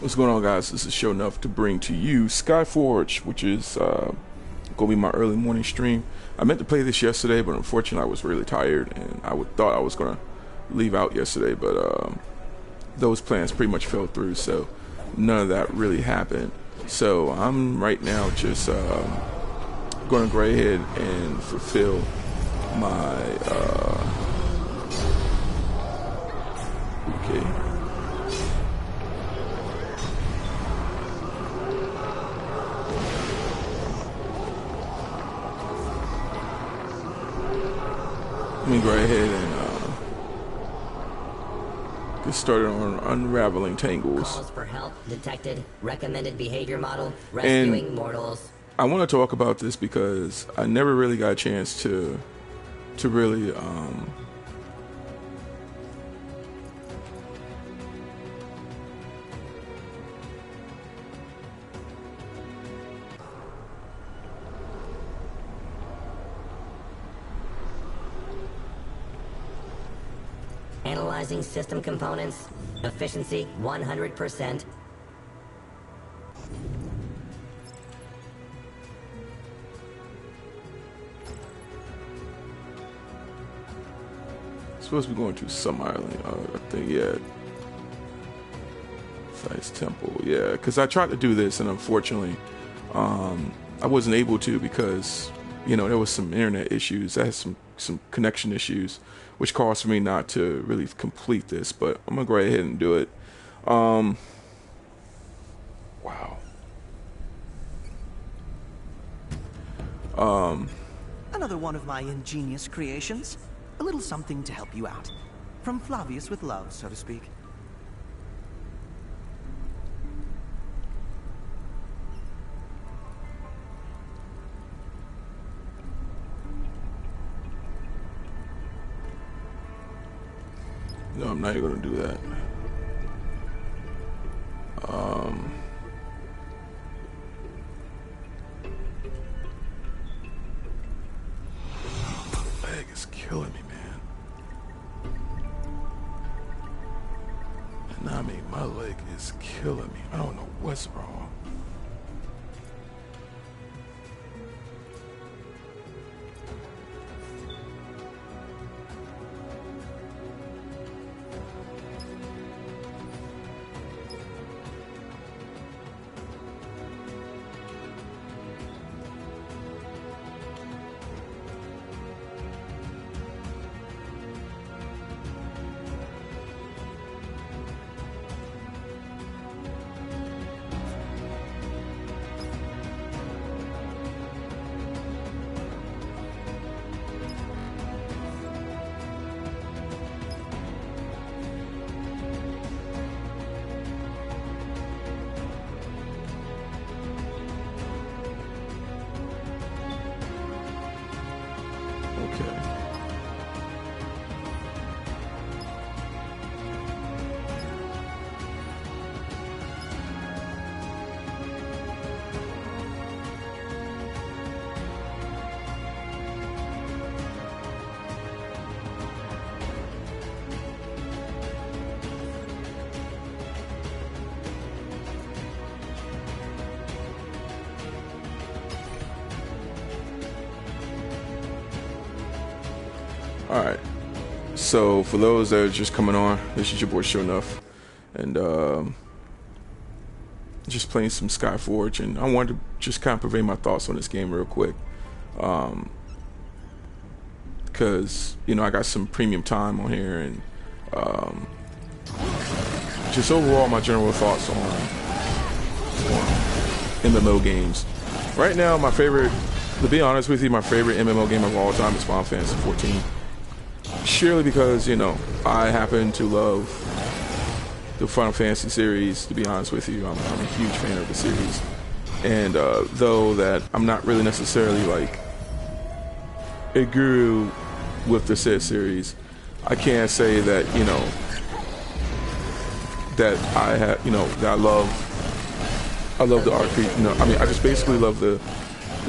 What's going on, guys? This is Sho'Nuff to bring to you Skyforge, which is going to be my early morning stream. I meant to play this yesterday, but unfortunately I was really tired, and I thought I was going to leave out yesterday, but those plans pretty much fell through, so none of that really happened. So I'm right now just going to go ahead and fulfill my okay. Let me go ahead and get started on unraveling tangles. Calls for help detected. Recommended behavior model. Rescuing mortals. I want to talk about this because I never really got a chance to really Analyzing system components. Efficiency 100%. supposed to be going to some island. I think, yeah. Size temple, yeah. Because I tried to do this, and unfortunately, I wasn't able to because, you know, there was some internet issues. I had some connection issues, which caused me not to really complete this. But I'm gonna go ahead and do it. Wow. Another one of my ingenious creations. A little something to help you out. From Flavius with love, so to speak. No, I'm not even gonna do that. My leg is killing me, man. And I mean, my leg is killing me. I don't know what's wrong. Okay. Alright, so for those that are just coming on, this is your boy Sho'Nuff, and just playing some Skyforge, and I wanted to just kind of convey my thoughts on this game real quick, because, you know, I got some premium time on here, and just overall my general thoughts on MMO games. Right now, my favorite, to be honest with you, my favorite MMO game of all time is Final Fantasy XIV. Surely because, you know, I happen to love the Final Fantasy series. To be honest with you, I'm a huge fan of the series, and though that I'm not really necessarily like a guru with the said series, I can't say that, you know, that I have, you know, that I love the RPG. You know, I mean, I just basically love the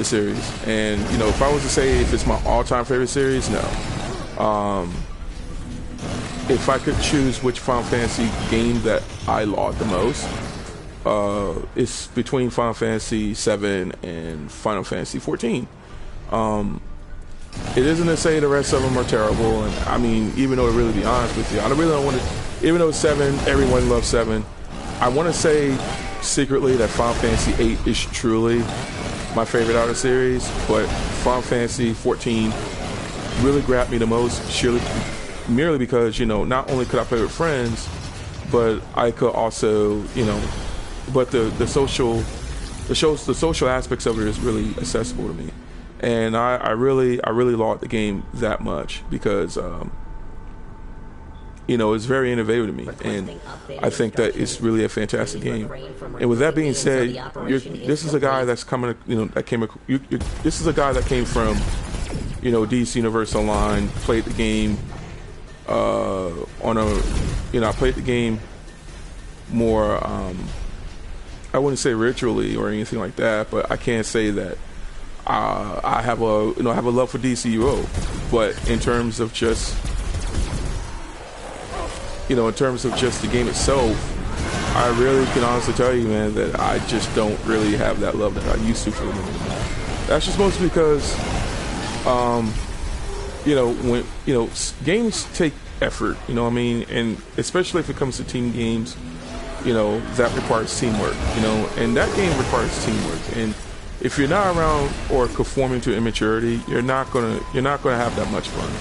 series, and, you know, if I was to say if it's my all-time favorite series, no. If I could choose which Final Fantasy game that I laud the most, It's between Final Fantasy XIV and Final Fantasy XIV. It isn't to say the rest of them are terrible, and I mean, even though to really be honest with you, I really don't want to. Even though 7, everyone loves 7, I want to say secretly that Final Fantasy VIII is truly my favorite out of the series, but Final Fantasy XIV really grabbed me the most, merely because, you know, not only could I play with friends, but I could also, you know, but the social aspects of it is really accessible to me, and I really laud the game that much because you know, it's very innovative to me, and I think that it's really a fantastic game. And with that being said, this is a guy that's coming, you know, this is a guy that came from, you know, DC Universe Online, played the game on a, you know, I played the game more, I wouldn't say ritually or anything like that, but I can't say that I have a, you know, I have a love for DCUO, but in terms of just, you know, in terms of just the game itself, I really can honestly tell you, man, that I just don't really have that love that I used to for the game. That's just mostly because, you know, when, you know, games take effort, you know what I mean? And especially if it comes to team games, you know, that requires teamwork, you know, and that game requires teamwork. And if you're not around or conforming to immaturity, you're not gonna have that much fun.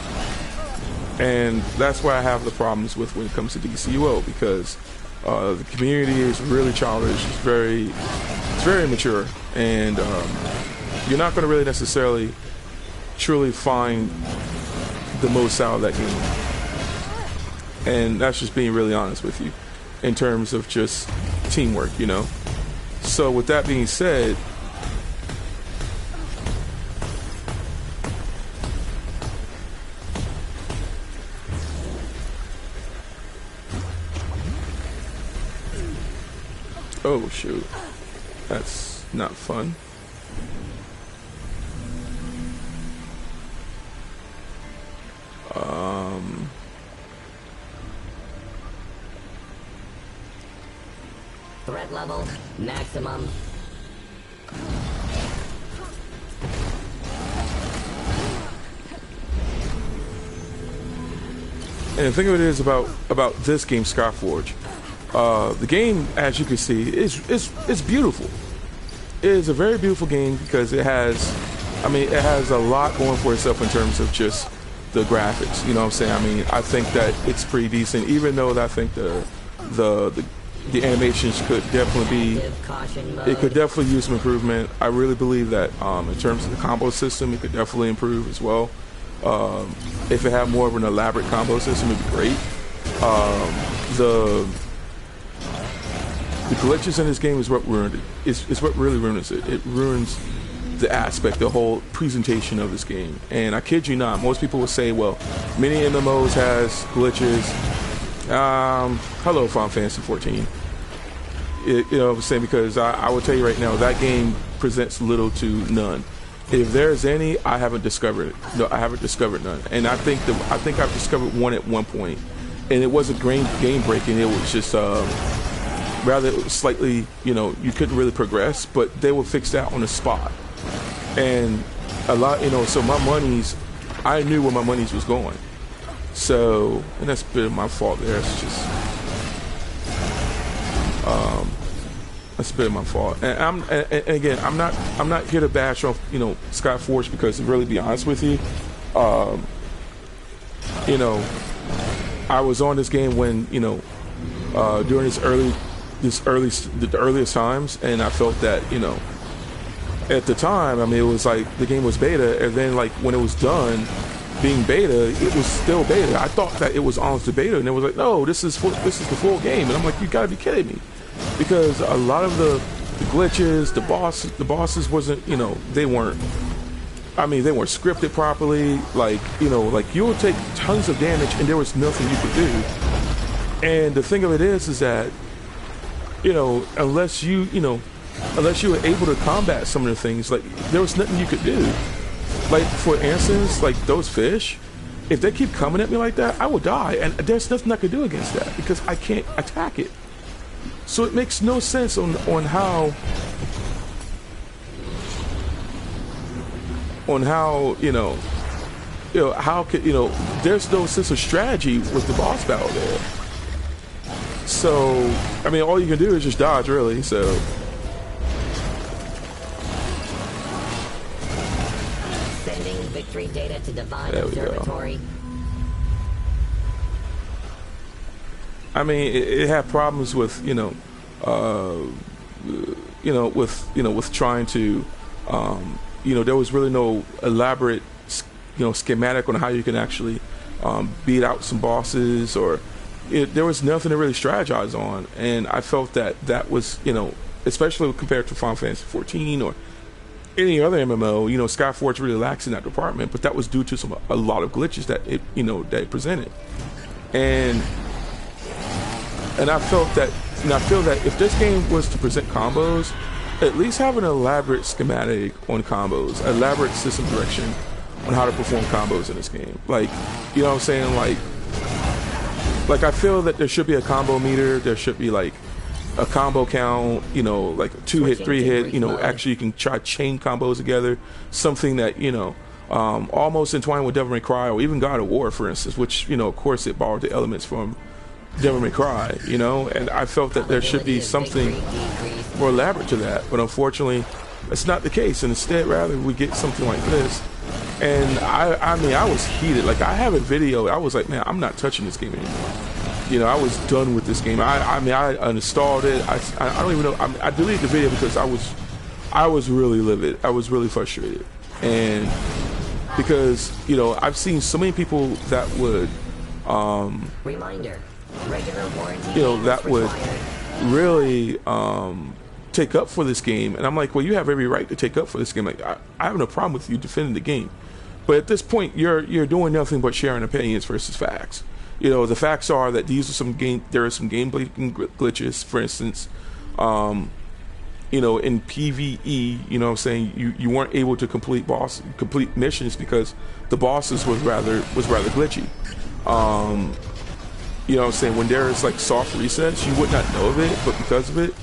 And that's why I have the problems with when it comes to DCUO, because the community is really childish. It's very immature, and you're not going to really necessarily truly find the most out of that game. And that's just being really honest with you, in terms of just teamwork, you know. So with that being said, oh shoot, that's not fun. Threat level maximum. And the thing of it is about this game, Skyforge. The game, as you can see, is beautiful. It is a very beautiful game because it has a lot going for itself in terms of just the graphics. You know what I'm saying? I mean, I think that it's pretty decent, even though I think the animations could definitely use some improvement. I really believe that in terms of the combo system, it could definitely improve as well. If it had more of an elaborate combo system, it'd be great. The glitches in this game is what ruined it. It's what really ruins it. It ruins the aspect, the whole presentation of this game. And I kid you not, most people will say, well, many MMOs has glitches. Hello, Final Fantasy XIV. You know what I'm saying? Because I will tell you right now, that game presents little to none. If there's any, I haven't discovered it. No, I haven't discovered none. And I think I've discovered one at one point, and it wasn't game breaking. It was just rather slightly, you know, you couldn't really progress, but they would fix that on the spot. And a lot, you know, so my monies, I knew where my monies was going. So, and that's a bit of my fault there. It's just, that's a bit of my fault. And again, I'm not here to bash off, you know, Skyforge, because to really be honest with you, you know, I was on this game when, you know, during the earliest times, and I felt that, you know, at the time, I mean, it was like the game was beta, and then like when it was done being beta, it was still beta. I thought that it was honestly beta, and it was like, no, this is the full game. And I'm like, you gotta be kidding me, because a lot of the glitches, the bosses wasn't, you know, they weren't scripted properly. Like, you know, like you would take tons of damage and there was nothing you could do. And the thing of it is that, you know, unless you were able to combat some of the things, like there was nothing you could do. Like, for instance, like those fish, if they keep coming at me like that, I will die, and there's nothing I could do against that because I can't attack it. So it makes no sense on how how could there's no sense of strategy with the boss battle there. So I mean, all you can do is just dodge, really. So sending victory data to Divine there we Observatory. go. I mean, it had problems with with trying to there was really no elaborate schematic on how you can actually beat out some bosses, or there was nothing to really strategize on. And I felt that was especially compared to Final Fantasy XIV or any other MMO, Skyforge really lacks in that department, but that was due to a lot of glitches that it presented. And I feel that if this game was to present combos, at least have an elaborate schematic on combos, elaborate system direction on how to perform combos in this game. Like, you know what I'm saying? Like I feel that there should be a combo meter. There should be like a combo count, like 2-hit, 3-hit, actually you can try chain combos together. Something that, almost entwined with Devil May Cry or even God of War, for instance, which, of course it borrowed the elements from Devil May Cry, and I felt that there should be something more elaborate to that, but unfortunately that's not the case, and instead rather we get something like this. And I mean I was heated. Like, I have a video, I was like, man, I'm not touching this game anymore. I was done with this game. I mean I uninstalled it. I don't even know, I deleted the video because I was really livid. I was really frustrated, and because I've seen so many people that would Reminder. Regular warranty that would really take up for this game. And I'm like, well, you have every right to take up for this game. Like, I have no problem with you defending the game, but at this point you're doing nothing but sharing opinions versus facts. The facts are that there are some gameplay glitches. For instance, in PvE, I'm saying you weren't able to complete missions because the bosses was rather glitchy. You know what I'm saying? When there's like soft resets, you would not know of it, but because of it,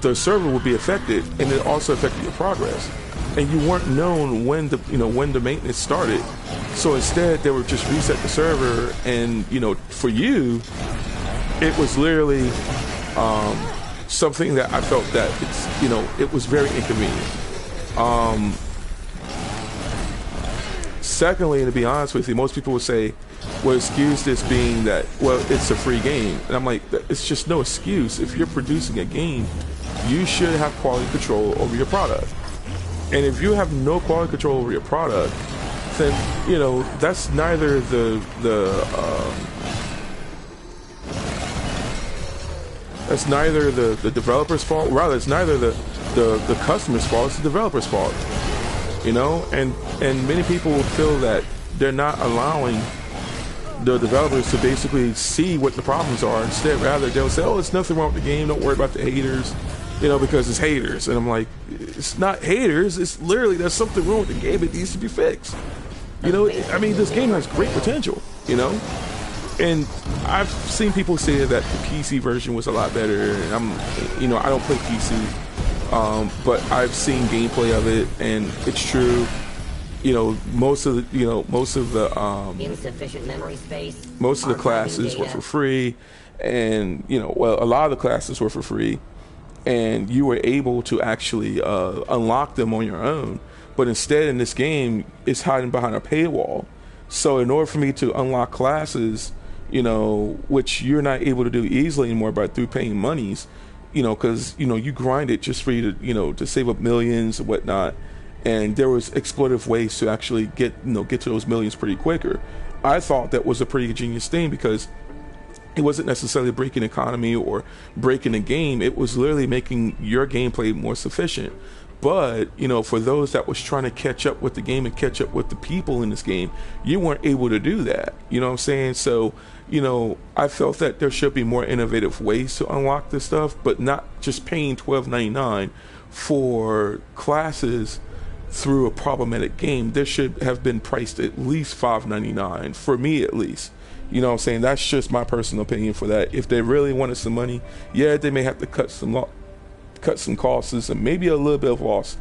the server would be affected, and it also affected your progress. And you weren't known when the maintenance started. So instead, they would just reset the server, and for you, it was literally something that I felt that it was very inconvenient. Secondly, and to be honest with you, most people would say, well, excuse this being that, well, it's a free game. And I'm like, it's just no excuse. If you're producing a game, you should have quality control over your product. And if you have no quality control over your product, then, that's neither the developer's fault. Rather, it's neither the customer's fault. It's the developer's fault. And many people will feel that they're not allowing the developers to basically see what the problems are. Instead, rather, they'll say, oh, it's nothing wrong with the game, don't worry about the haters, because it's haters. And I'm like, it's not haters, it's literally there's something wrong with the game, it needs to be fixed. I mean, this game has great potential, and I've seen people say that the PC version was a lot better, and I don't play PC, but I've seen gameplay of it, and it's true. Most of the insufficient memory space. Most of the classes were for free, and a lot of the classes were for free, and you were able to actually unlock them on your own. But instead, in this game, it's hiding behind a paywall. So in order for me to unlock classes, which you're not able to do easily anymore through paying monies, because you grind it just for you to to save up millions and whatnot. And there was exploitive ways to actually get to those millions pretty quicker. I thought that was a pretty ingenious thing because it wasn't necessarily breaking economy or breaking the game. It was literally making your gameplay more sufficient. But for those that was trying to catch up with the game and catch up with the people in this game, you weren't able to do that. You know what I'm saying? So I felt that there should be more innovative ways to unlock this stuff, but not just paying $12.99 for classes through a problematic game. This should have been priced at least $5.99 for me, at least. You know what I'm saying? That's just my personal opinion for that. If they really wanted some money, yeah, they may have to cut some costs and maybe a little bit of loss,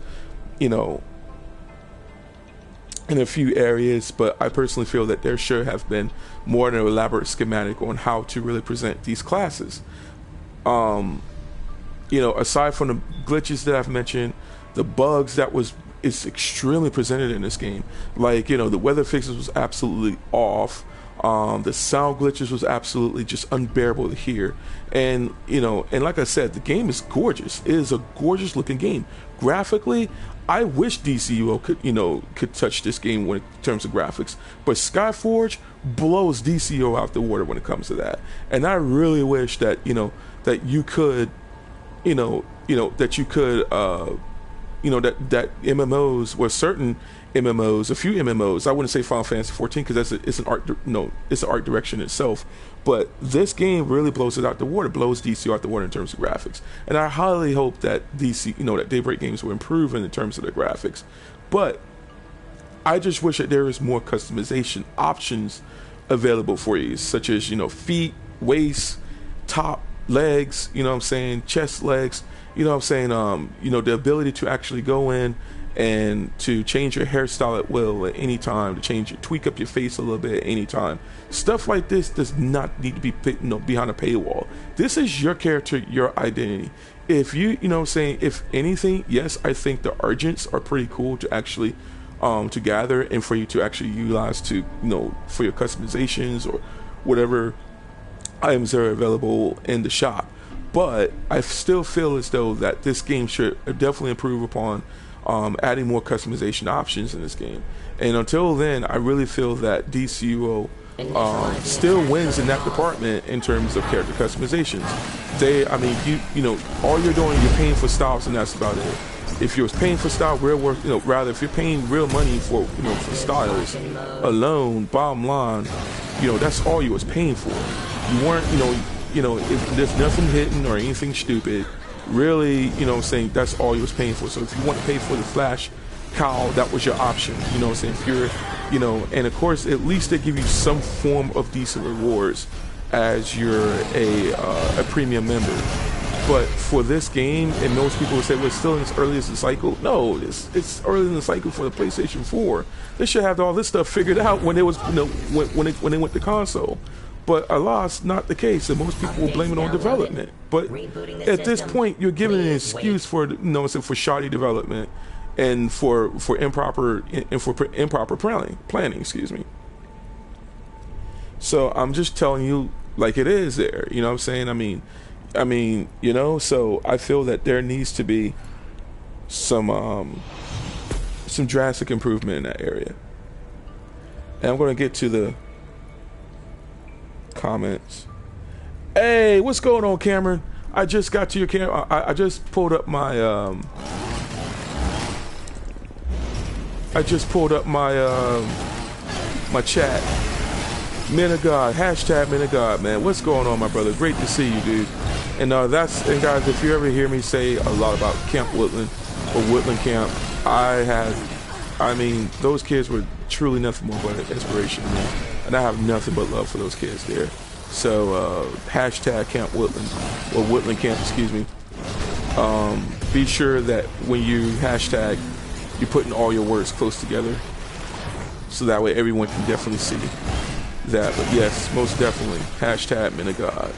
you know, in a few areas. But I personally feel that there should have been more than an elaborate schematic on how to really present these classes. You know, aside from the glitches that I've mentioned, the bugs that is extremely presented in this game. Like, you know, the weather fixes was absolutely off. The sound glitches was absolutely just unbearable to hear. And, you know, and like I said, the game is gorgeous. It is a gorgeous looking game. Graphically, I wish DCUO could touch this game in terms of graphics. But Skyforge blows DCUO out the water when it comes to that. And I really wish that, you know, that you could, that MMOs, or certain MMOs, a few MMOs, I wouldn't say Final Fantasy XIV because it's an art direction itself, but this game really blows it out the water, blows DC out the water in terms of graphics. And I highly hope that that Daybreak Games will improve in terms of their graphics. But I just wish that there was more customization options available for you, such as, feet, waist, top, legs, chest, legs, the ability to actually go in and to change your hairstyle at will at any time, to tweak up your face a little bit at any time. Stuff like this does not need to be behind a paywall. This is your character, your identity. If if anything, yes, I think the urgents are pretty cool to actually to gather and for you to actually utilize to for your customizations or whatever items are available in the shop. But I still feel as though that this game should definitely improve upon adding more customization options in this game. And until then, I really feel that DCUO still wins in that department in terms of character customizations. All you're doing, you're paying for styles, and that's about it. If you're paying for style, if you're paying real money for styles alone, bottom line, that's all you was paying for. You weren't, if there's nothing hidden or anything stupid, really, saying that's all you was paying for. So if you want to pay for the Flash cowl, that was your option, if you're, and of course, at least they give you some form of decent rewards as you're a premium member. But for this game, and most people would say, well, it's still in its earliest cycle. No, it's early in the cycle for the PlayStation 4. They should have all this stuff figured out when it was, when they went to console. But alas, not the case, and most people will blame it on development. But at this point, you're giving an excuse for for shoddy development and for improper planning. Excuse me. So I'm just telling you like it is there. You know what I'm saying? I mean, so I feel that there needs to be some drastic improvement in that area. And I'm going to get to the comments. Hey, what's going on, Cameron? I just got to your camera. I just pulled up my my chat. Men of God, hashtag Men of God, man. What's going on, my brother? Great to see you, dude. And and guys, if you ever hear me say a lot about Camp Woodland or Woodland Camp, those kids were truly nothing more but an inspiration to me, and I have nothing but love for those kids there. So hashtag Camp Woodland, or Woodland Camp, excuse me. Be sure that when you hashtag, you're putting all your words close together, so that way everyone can definitely see that. But yes, most definitely, hashtag Men of God.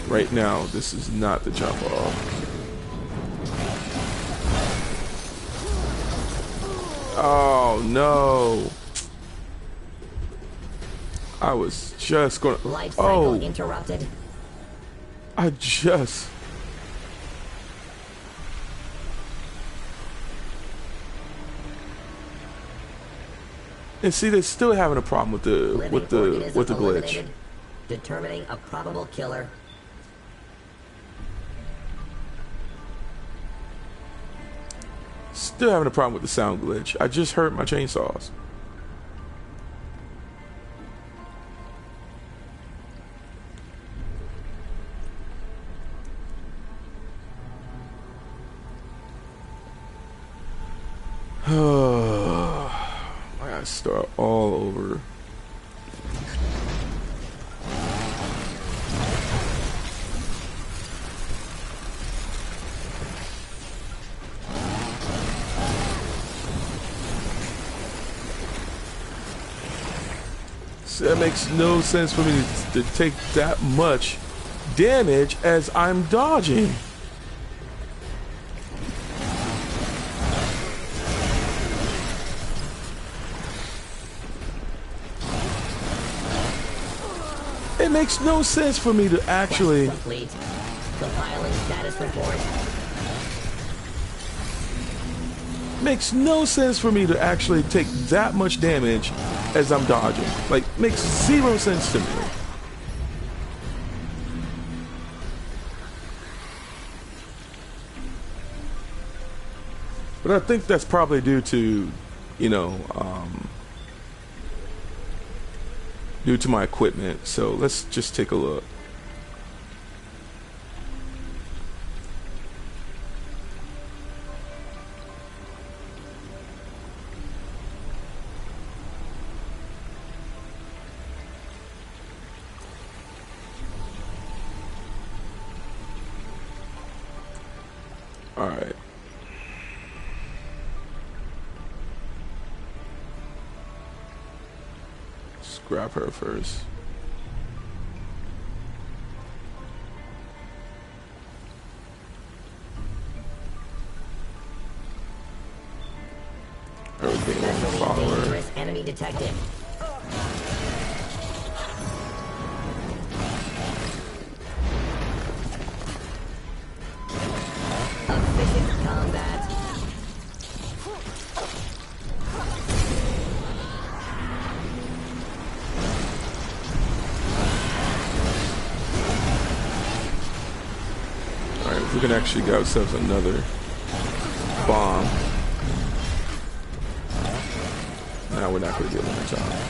Right now, this is not the jump off. Oh no! I was just gonna. Life cycle interrupted. And see, they're still having a problem with the glitch. Determining a probable killer. Still having a problem with the sound glitch. I just heard my chainsaws. I gotta start all over. That makes no sense for me to take that much damage as I'm dodging. It makes no sense for me to actually... Complete. Compiling status report. Makes no sense for me to actually take that much damage as I'm dodging. Like, makes zero sense to me. But I think that's probably due to, you know, due to my equipment. So let's just take a look. All right. Let's grab her first. Everything on the follower. Dangerous enemy detected. Efficient combat. Alright, if we can actually get ourselves another bomb. Now we're not going to get one time.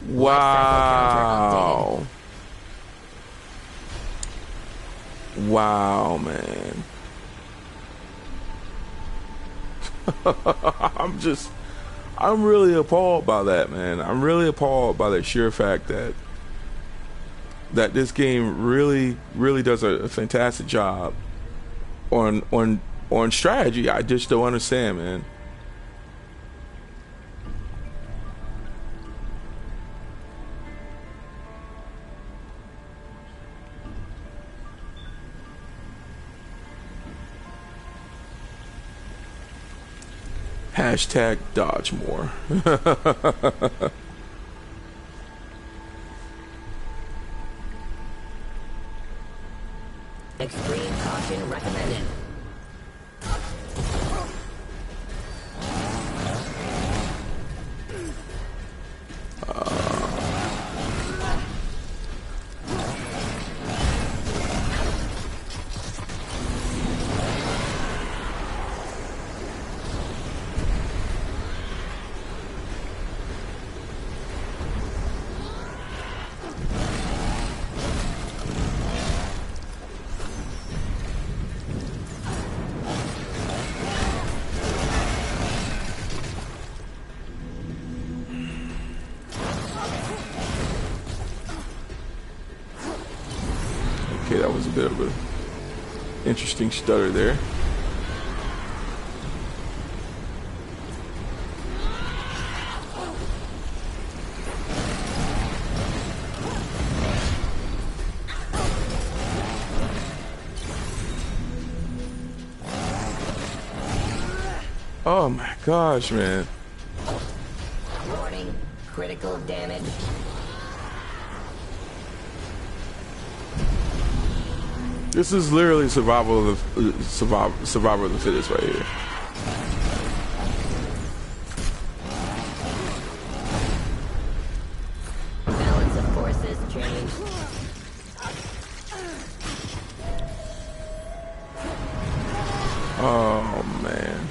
Wow. Wow, man. I'm really appalled by that, man. I'm really appalled by the sheer fact that this game really does a fantastic job on strategy. I just don't understand, man. Hashtag dodge more. Extreme caution recommended. Okay, that was a bit of an interesting stutter there. Oh my gosh, man. Warning, critical damage. This is literally survival of the survival of the fittest right here. Balance of forces changed. Oh man.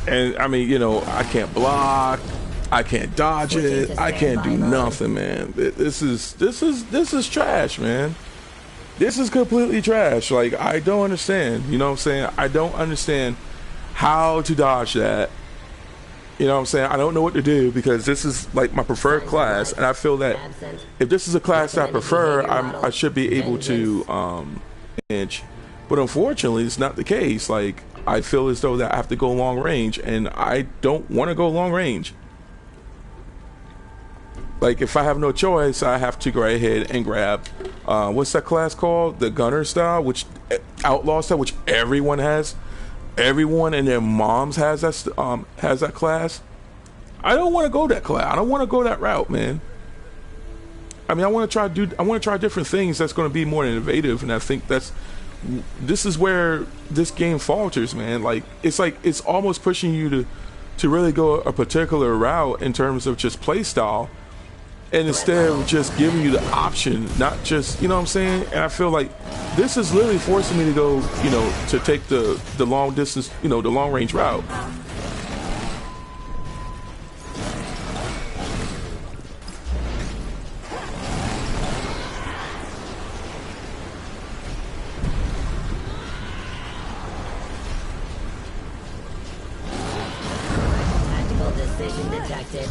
And I mean, you know, I can't block, I can't dodge it, I can't do nothing, man. This is trash, man. This is completely trash. Like, I don't understand. You know what I'm saying? I don't understand how to dodge that. You know what I'm saying? I don't know what to do because this is like my preferred class, and I feel that if this is a class that I prefer, I should be able to manage. But unfortunately, it's not the case. Like, I feel as though that I have to go long range, and I don't want to go long range. Like, if I have no choice, I have to go right ahead and grab what's that class called? The gunner style, which outlaw style, which everyone has. Everyone and their moms has that class. I don't want to go that class. I don't want to go that route, man. I mean, I want to try different things that's going to be more innovative, and I think this is where this game falters, man. Like it's almost pushing you to really go a particular route in terms of just play style, and instead of just giving you the option, not just, you know what I'm saying. And I feel like this is literally forcing me to go, you know, to take the long distance, you know, the long range route. Tactical decision detected.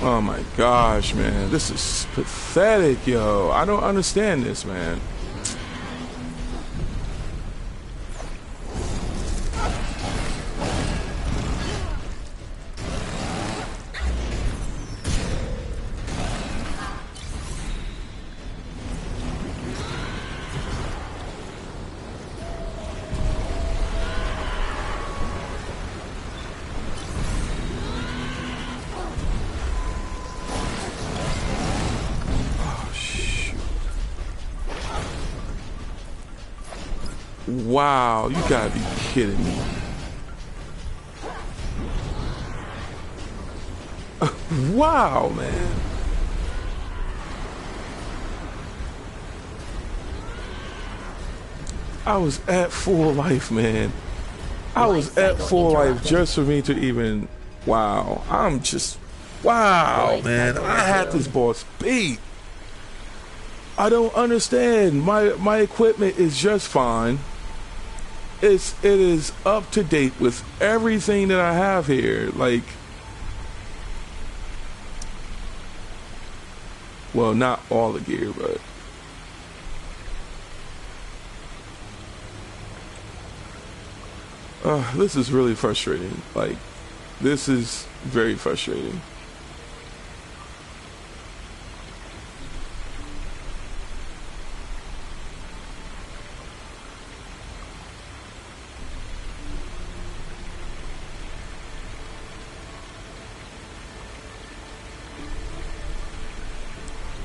Oh my gosh, man. This is pathetic, yo. I don't understand this, man. Wow, you gotta be kidding me. Wow, man. I was at full life, man. I was at full life just for me to even... Wow. I'm just... Wow, man. I had this boss beat. I don't understand. My equipment is just fine. It is up to date with everything that I have here. Like, well, not all the gear, but This is really frustrating. Like, this is very frustrating.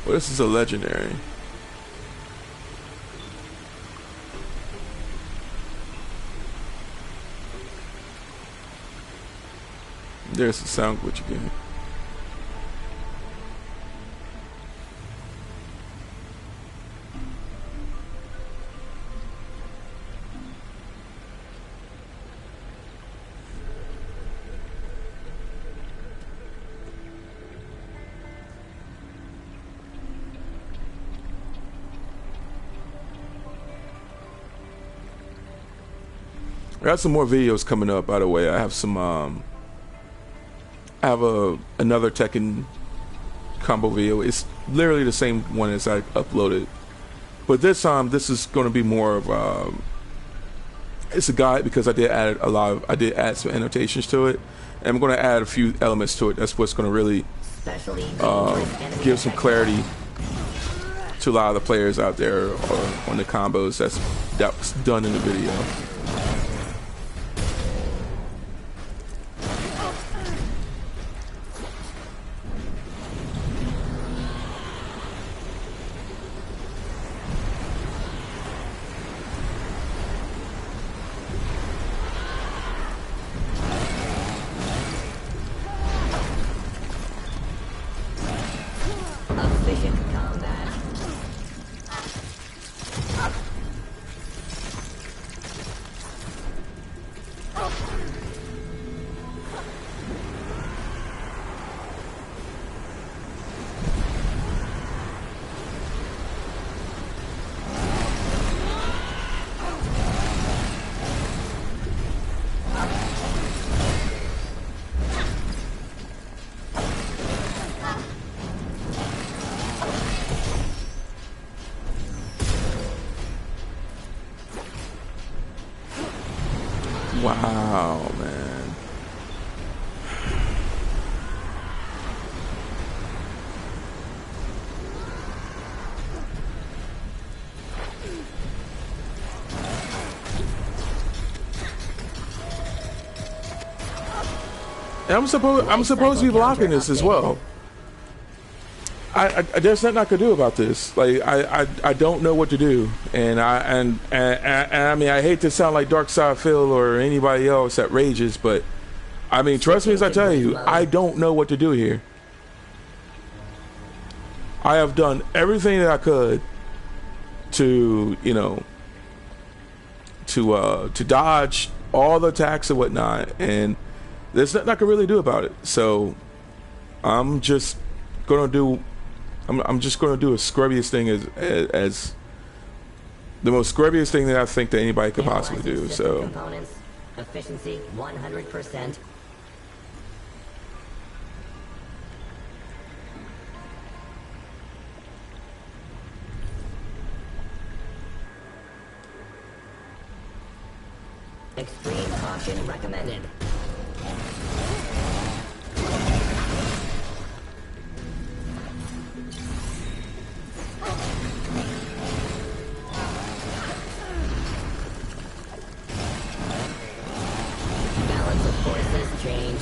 Well, this is a legendary. There's the sound glitch again. I got some more videos coming up, by the way. I have some I have another Tekken combo video. It's literally the same one as I uploaded, but this time this is going to be more of it's a guide, because I did add some annotations to it, and I'm going to add a few elements to it. That's what's going to really give some clarity to a lot of the players out there on the combos that's done in the video. Wow, man. And I'm supposed to be blocking this as well. There's nothing I could do about this. Like, I don't know what to do, and I mean, I hate to sound like Dark Side Phil or anybody else that rages, but I mean, trust me as I tell you, I don't know what to do here. I have done everything that I could to, you know, to dodge all the attacks and whatnot, and there's nothing I can really do about it. So I'm just gonna do. I'm just going to do a scrubbiest thing as the most scrubbiest thing that I think that anybody could possibly do. So components, efficiency 100%. Extreme caution recommended. Balance of forces changed.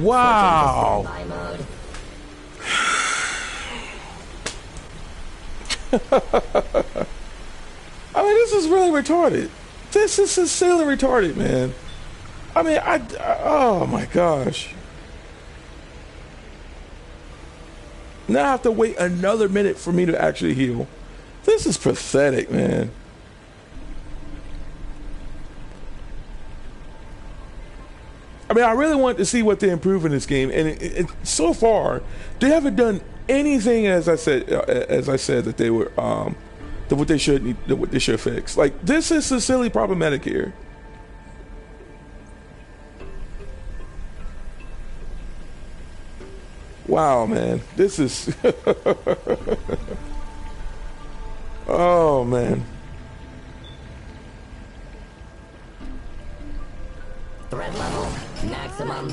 Wow. Standby mode. I mean, this is really retarded. This is sincerely retarded, man. I mean, oh my gosh. Now I have to wait another minute for me to actually heal. This is pathetic, man. I mean, I really want to see what they improve in this game, and so far they haven't done anything as I said that they were that what they should fix. Like, this is sincerely problematic here. Wow, man, this is oh man. Threat level maximum.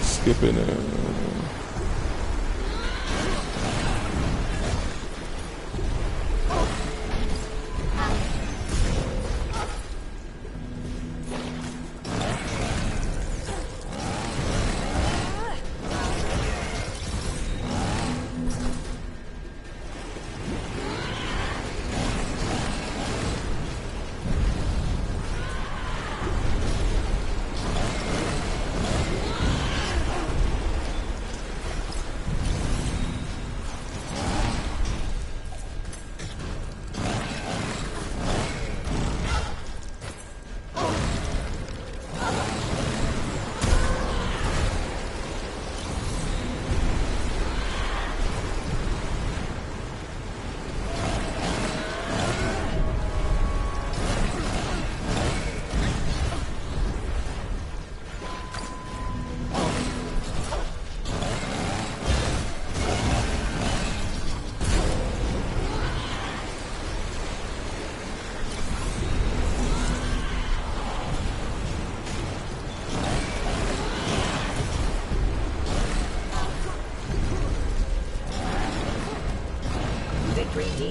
Skipping it.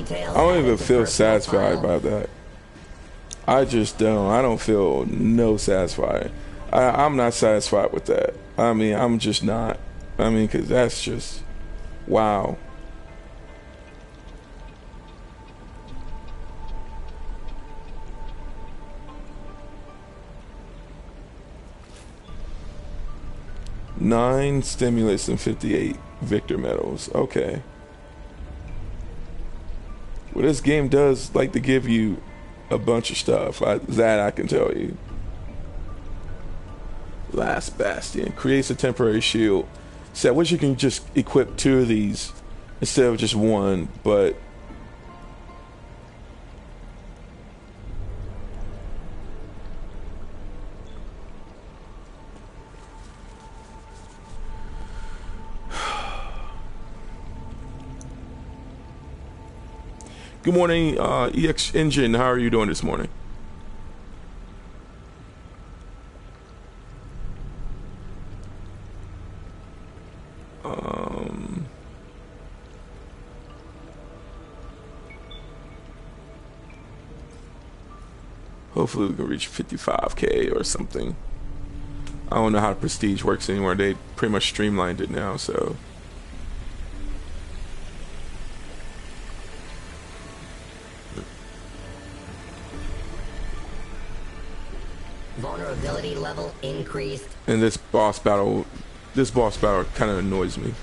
I don't even feel satisfied by that. I just don't. I don't feel no satisfied. I'm not satisfied with that. I mean, I'm just not. I mean, because that's just, wow. Nine stimulus and 58 victor medals. Okay. Well, this game does like to give you a bunch of stuff. That I can tell you. Last Bastion creates a temporary shield. So I wish you can just equip 2 of these instead of just 1, but good morning, EX Engine. How are you doing this morning? Hopefully we can reach 55K or something. I don't know how Prestige works anymore. They pretty much streamlined it now, so. Vulnerability level increased. And this boss battle kind of annoys me.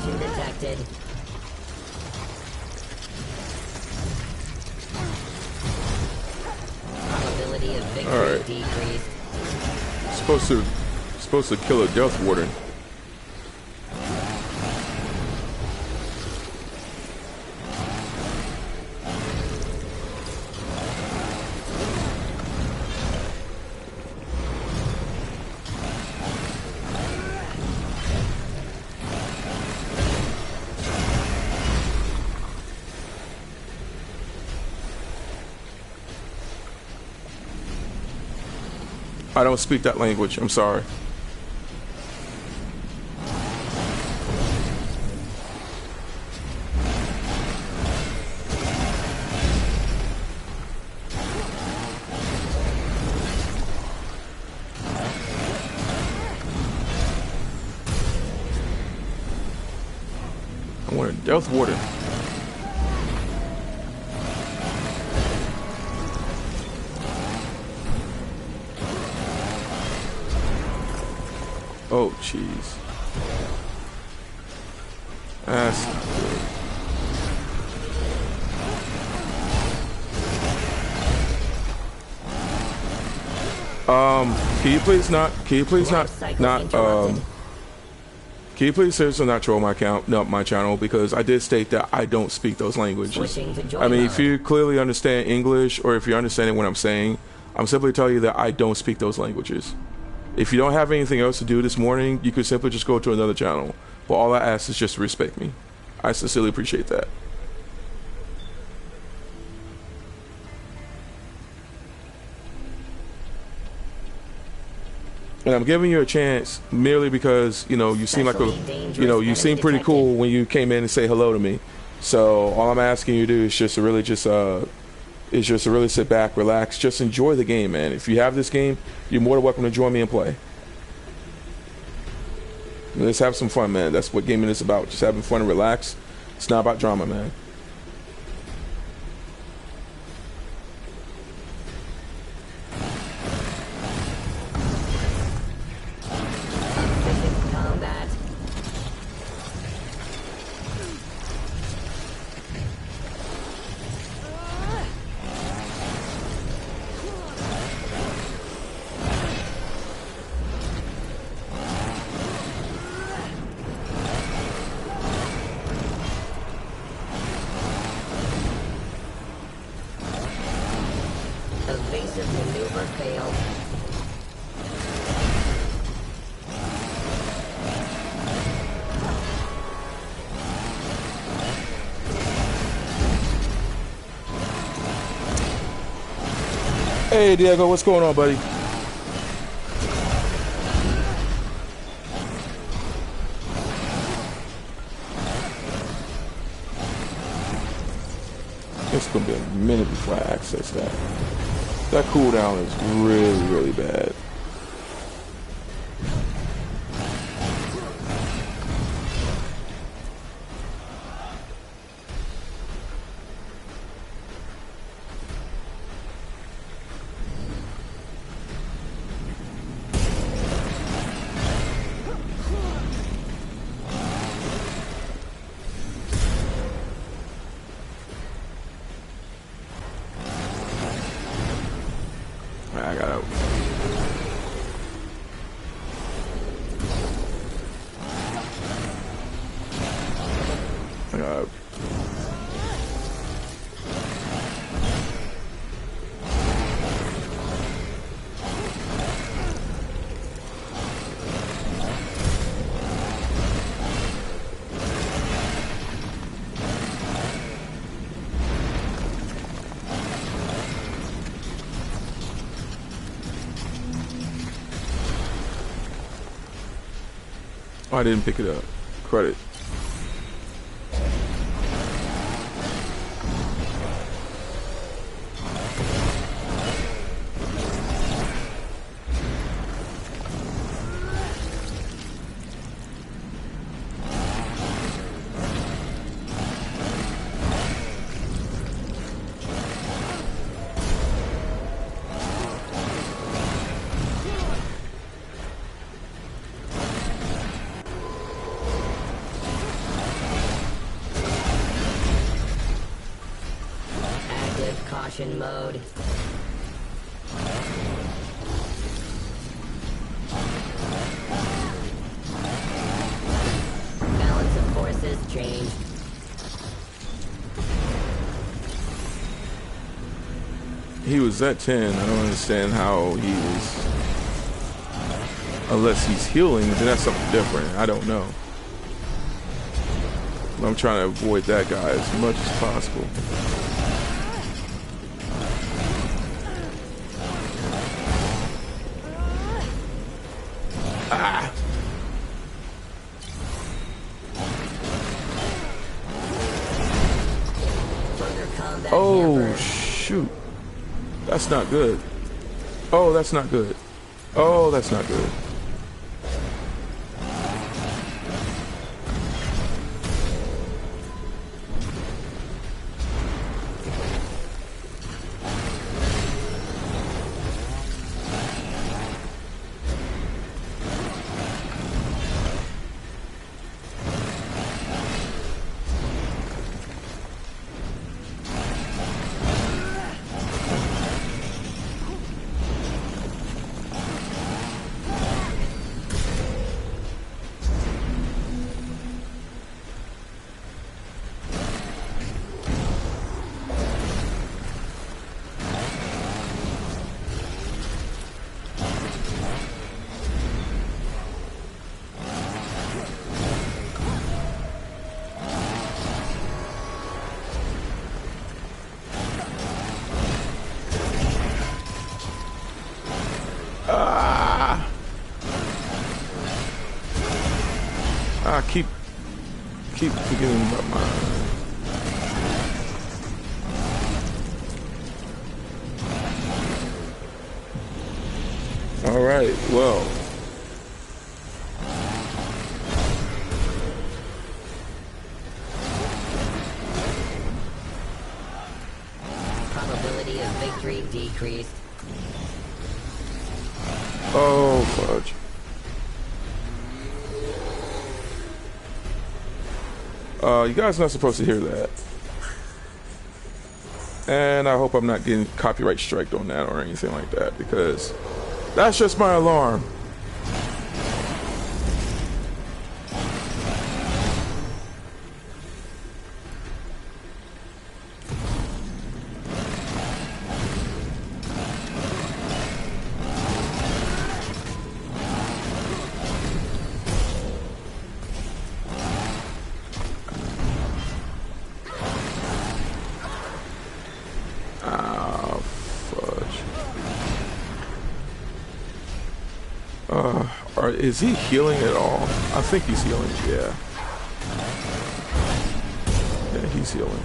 Collision detected. Probability of victory decreased. Supposed to kill a Death Warden. I don't speak that language. I'm sorry. I want a Death Warden. Oh, jeez. That's not good. Can you please seriously not troll my account, no, my channel, because I did state that I don't speak those languages. I mean, if you clearly understand English, or if you're understanding what I'm saying, I'm simply telling you that I don't speak those languages. If you don't have anything else to do this morning, you could simply just go to another channel. But all I ask is just to respect me. I sincerely appreciate that. And I'm giving you a chance merely because, you know, you seem like you seem pretty cool when you came in and say hello to me. So all I'm asking you to do is just to really sit back, relax, just enjoy the game, man. If you have this game, you're more than welcome to join me and play. Let's have some fun, man. That's what gaming is about. Just having fun and relax. It's not about drama, man. Evasive maneuver failed. Hey Diego, what's going on, buddy? It's gonna be a minute before I access that. That cooldown is really, really bad. I got out. I got out. Oh, I didn't pick it up. Credit. Caution mode. Balance of forces changed. He was at 10. I don't understand how he was. Unless he's healing, then that's something different. I don't know. I'm trying to avoid that guy as much as possible. Ah! Oh, shoot. That's not good. Oh, that's not good. Oh, that's not good. I keep forgetting about mine. All right, well. Probability of victory decreased. Oh, fudge. You guys are not supposed to hear that. And I hope I'm not getting copyright striked on that or anything like that, because that's just my alarm. Is he healing at all? I think he's healing, yeah. Yeah, he's healing.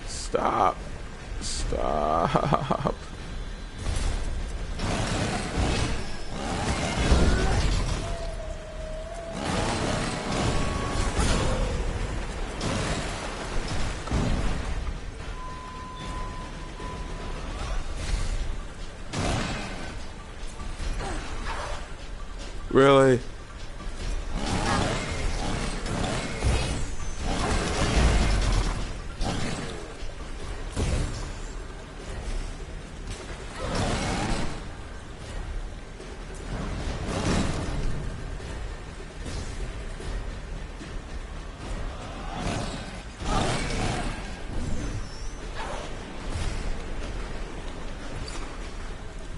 Stop. Stop. Really?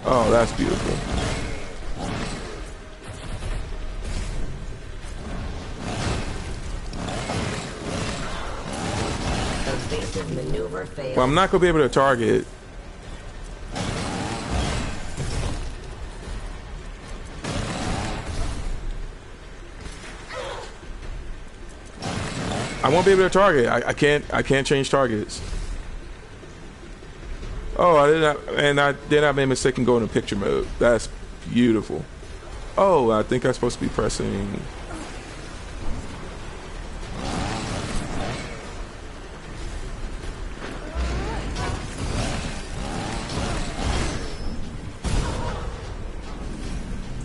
Oh, that's beautiful. Well, I'm not going to be able to target. I won't be able to target. I can't change targets. Oh, I did not, and I did not make a mistake in going to picture mode. That's beautiful. Oh, I think I'm supposed to be pressing.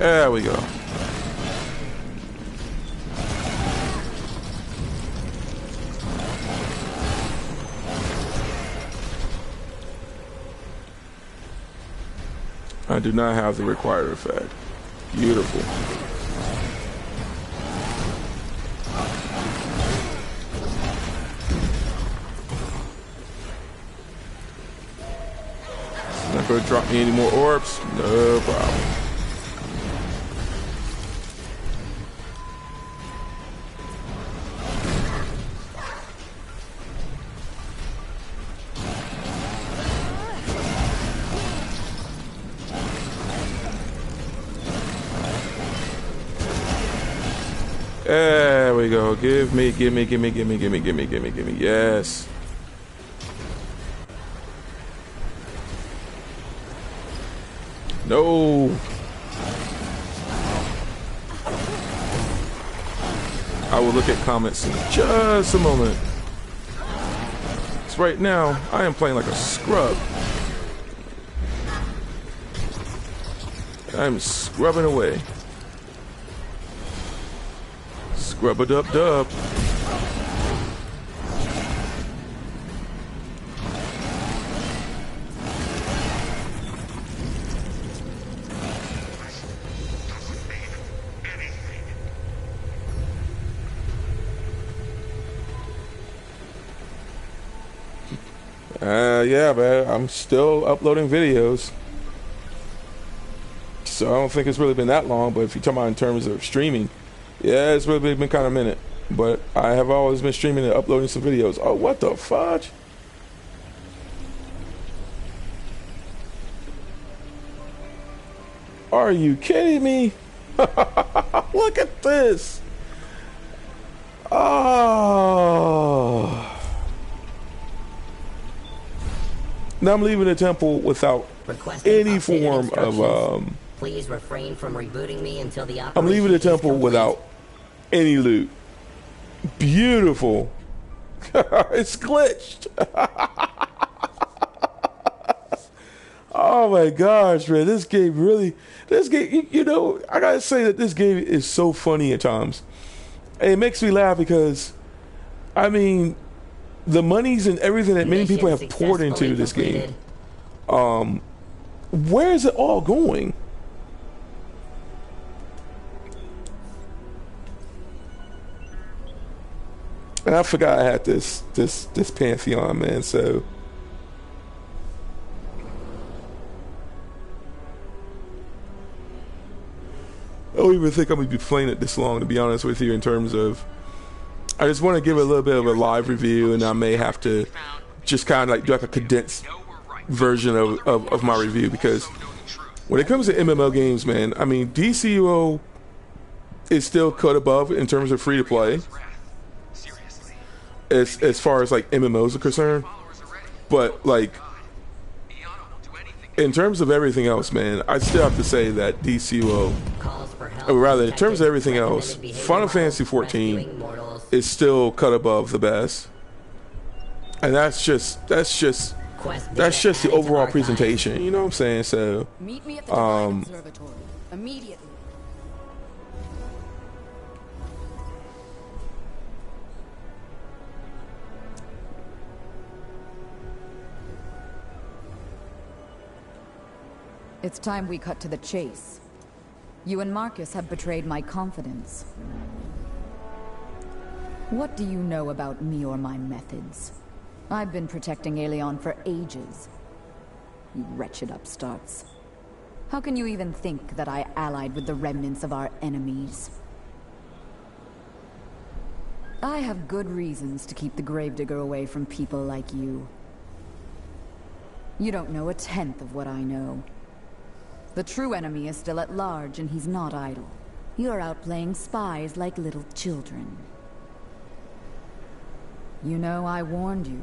There we go. I do not have the required effect. Beautiful. It's not going to drop me any more orbs. No problem. There we go. Give me. Yes. No. I will look at comments in just a moment. So right now, I am playing like a scrub. I'm scrubbing away. Scrub-a-dub-dub. Yeah, man, I'm still uploading videos. So I don't think it's really been that long, but if you're talking about in terms of streaming, yeah, it's really been kind of a minute. But I have always been streaming and uploading some videos. Oh, what the fudge? Are you kidding me? Look at this. Oh. Now I'm leaving the temple without any form of Please refrain from rebooting me until the operation I'm leaving the temple is complete. without any loot. Beautiful. It's glitched. Oh my gosh, man. This game, you know, I gotta say that this game is so funny at times. And it makes me laugh because, I mean, the monies and everything that many people have poured into this game, where is it all going? And I forgot I had this Pantheon, man, so I don't even think I'm gonna be playing it this long, to be honest with you, in terms of I just want to give it a little bit of a live review, and I may have to just kind of like do like a condensed version of my review, because when it comes to MMO games, man, I mean, DCUO is still cut above in terms of free to play as far as like MMOs are concerned, but like in terms of everything else, man, I still have to say that DCUO, or rather in terms of everything else, Final Fantasy XIV is still cut above the best, and that's just the overall presentation. You know what I'm saying? So, meet me at the Divine Observatory immediately. It's time we cut to the chase. You and Marcus have betrayed my confidence. What do you know about me or my methods? I've been protecting Aeon for ages. You wretched upstarts. How can you even think that I allied with the remnants of our enemies? I have good reasons to keep the Gravedigger away from people like you. You don't know a tenth of what I know. The true enemy is still at large, and he's not idle. You're out playing spies like little children. You know, I warned you.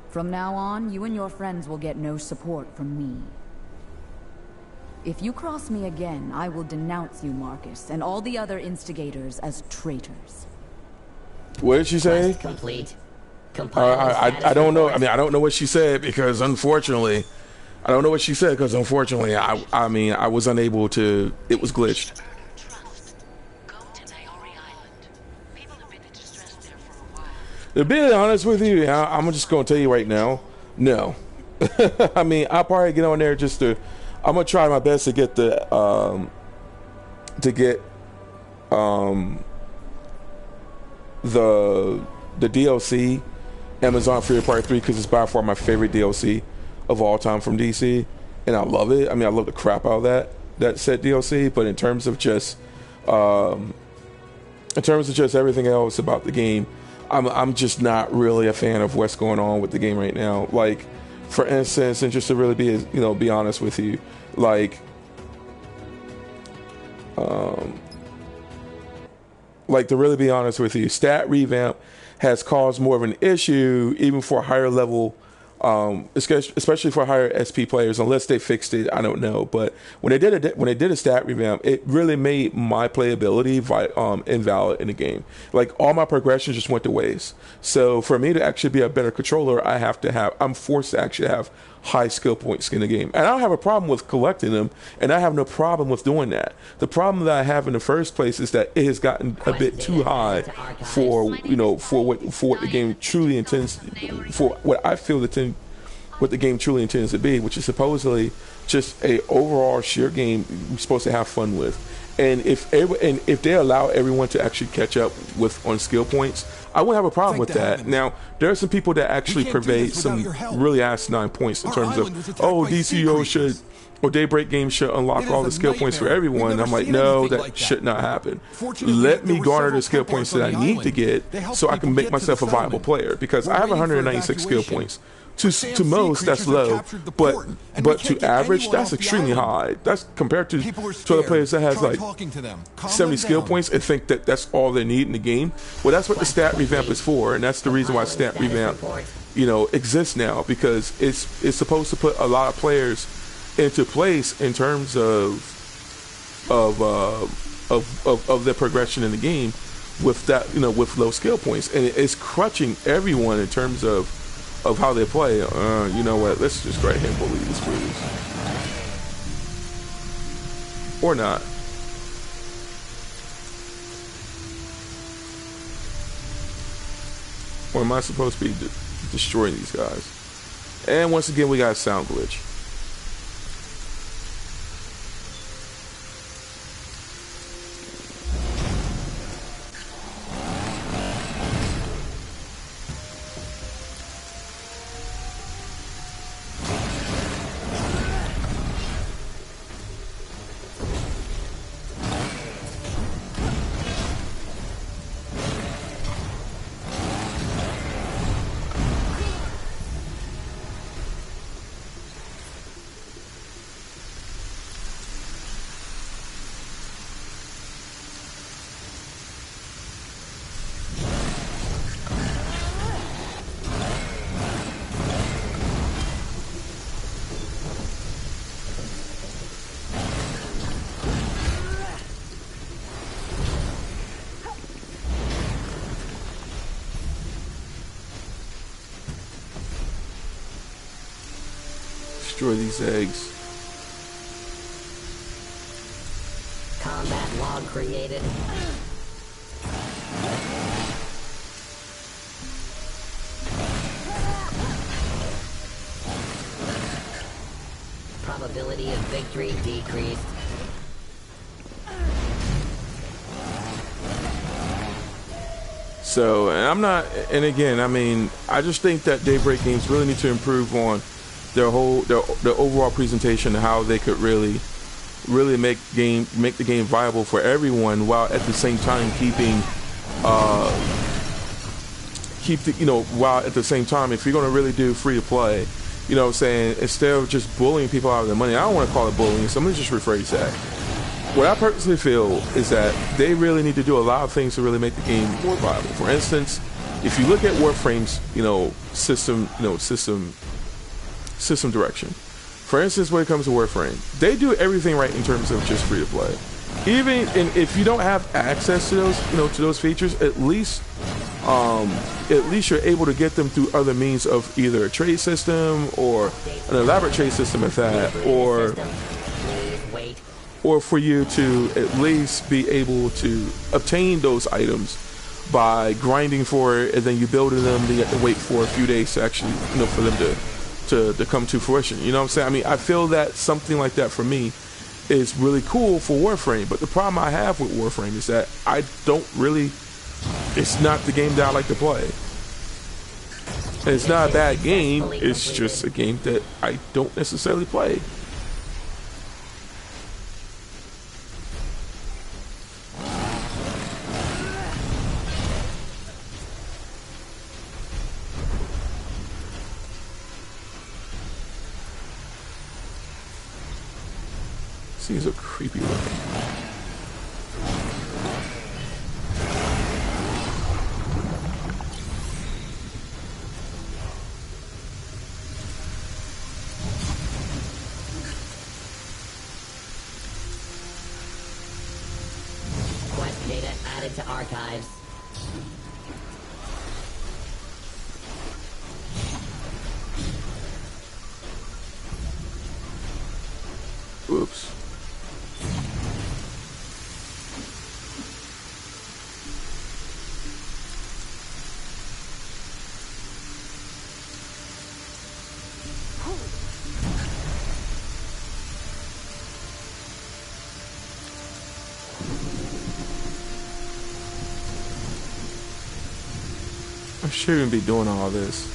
From now on, you and your friends will get no support from me. If you cross me again, I will denounce you, Marcus, and all the other instigators as traitors. What did she say? Quest complete. I don't know. I mean, I don't know what she said, because unfortunately, I don't know what she said because unfortunately, I mean, I was unable to. It was glitched. To be honest with you, I'm just gonna tell you right now, no. I mean, I'll probably get on there just to. I'm gonna try my best to get the DLC Amazon Free Part 3 because it's by far my favorite DLC of all time from DC, and I love it. I mean, I love the crap out of that set DLC. But in terms of just everything else about the game, I'm just not really a fan of what's going on with the game right now. Like, for instance, and just to really be honest with you, like to really be honest with you, stat revamp has caused more of an issue even for higher level, especially for higher SP players. Unless they fixed it, I don't know. But when they did a stat revamp, it really made my playability invalid in the game. Like, all my progression just went to waste. So for me to actually be a better controller, I'm forced to actually have high skill points in the game, and I don't have a problem with collecting them, and I have no problem with doing that. The problem that I have in the first place is that it has gotten a bit too high for what the game truly intends, for what I feel what the game truly intends to be, which is supposedly just a overall sheer game we're supposed to have fun with. And if they allow everyone to actually catch up on skill points, I wouldn't have a problem with that. Now, there are some people that actually pervade some really asinine points in terms of, DCO should, or Daybreak Games should unlock all the skill points for everyone. And I'm like, no, that should not happen. Let me garner the skill points that I need to get so I can make myself a viable player, because I have 196 skill points. To most, that's low, but to average, that's extremely high. That's compared to other players that has like 70 skill points and think that that's all they need in the game. Well, that's what the stat revamp is for, and that's the reason why stat revamp, exists now, because it's supposed to put a lot of players into place in terms of their progression in the game with that, with low skill points, and it's crutching everyone in terms of how they play. You know what? Let's just go ahead and bully these fools. Or not. Or am I supposed to be destroying these guys? And once again, we got a sound glitch. Destroy these eggs. Combat log created. Probability of victory decreased. So, and I'm not, and again, I mean, I just think that Daybreak Games really need to improve on their overall presentation, how they could really make the game viable for everyone, while at the same time while at the same time, if you're going to really do free to play, you know what I'm saying, instead of just bullying people out of their money, I don't want to call it bullying, so let me just rephrase that. What I personally feel is that they really need to do a lot of things to really make the game more viable. For instance, if you look at Warframe's, system direction. For instance, when it comes to Warframe, they do everything right in terms of just free to play. Even if you don't have access to those, to those features, at least at least you're able to get them through other means of either a trade system or an elaborate trade system at that, or for you to at least be able to obtain those items by grinding for it, and then you building them, then you have to wait for a few days to actually, for them to come to fruition. You know what I'm saying? I mean, I feel that something like that for me is really cool for Warframe, but the problem I have with Warframe is that I don't really, it's not the game that I like to play. And it's not a bad game, it's just a game that I don't necessarily play. These are creepy looking. Quest data added to archives. Oops. I shouldn't be doing all this.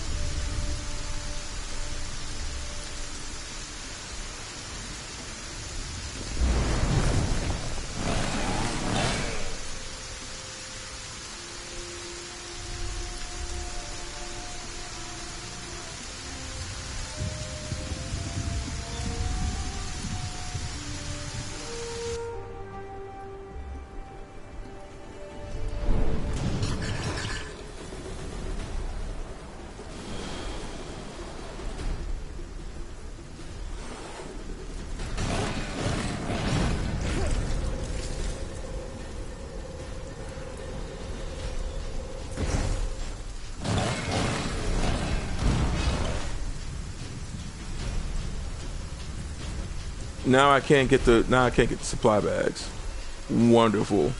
Now I can't get the supply bags. Wonderful.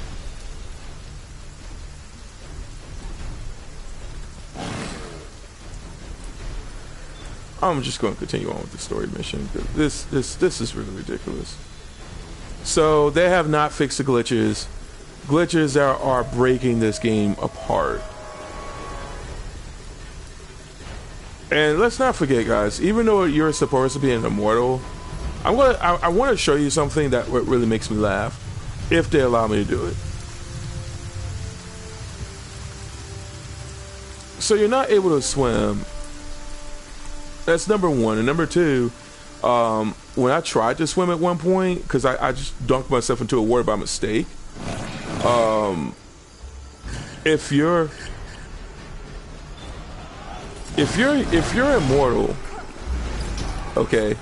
I'm just going to continue on with the story mission. This is really ridiculous. So they have not fixed the glitches. Glitches that are breaking this game apart. And let's not forget, guys, even though you're supposed to be an immortal, I want to show you something that really makes me laugh, if they allow me to do it. So you're not able to swim. That's number one. And number two, when I tried to swim at one point, because I just dunked myself into a water by mistake. If you're immortal, okay.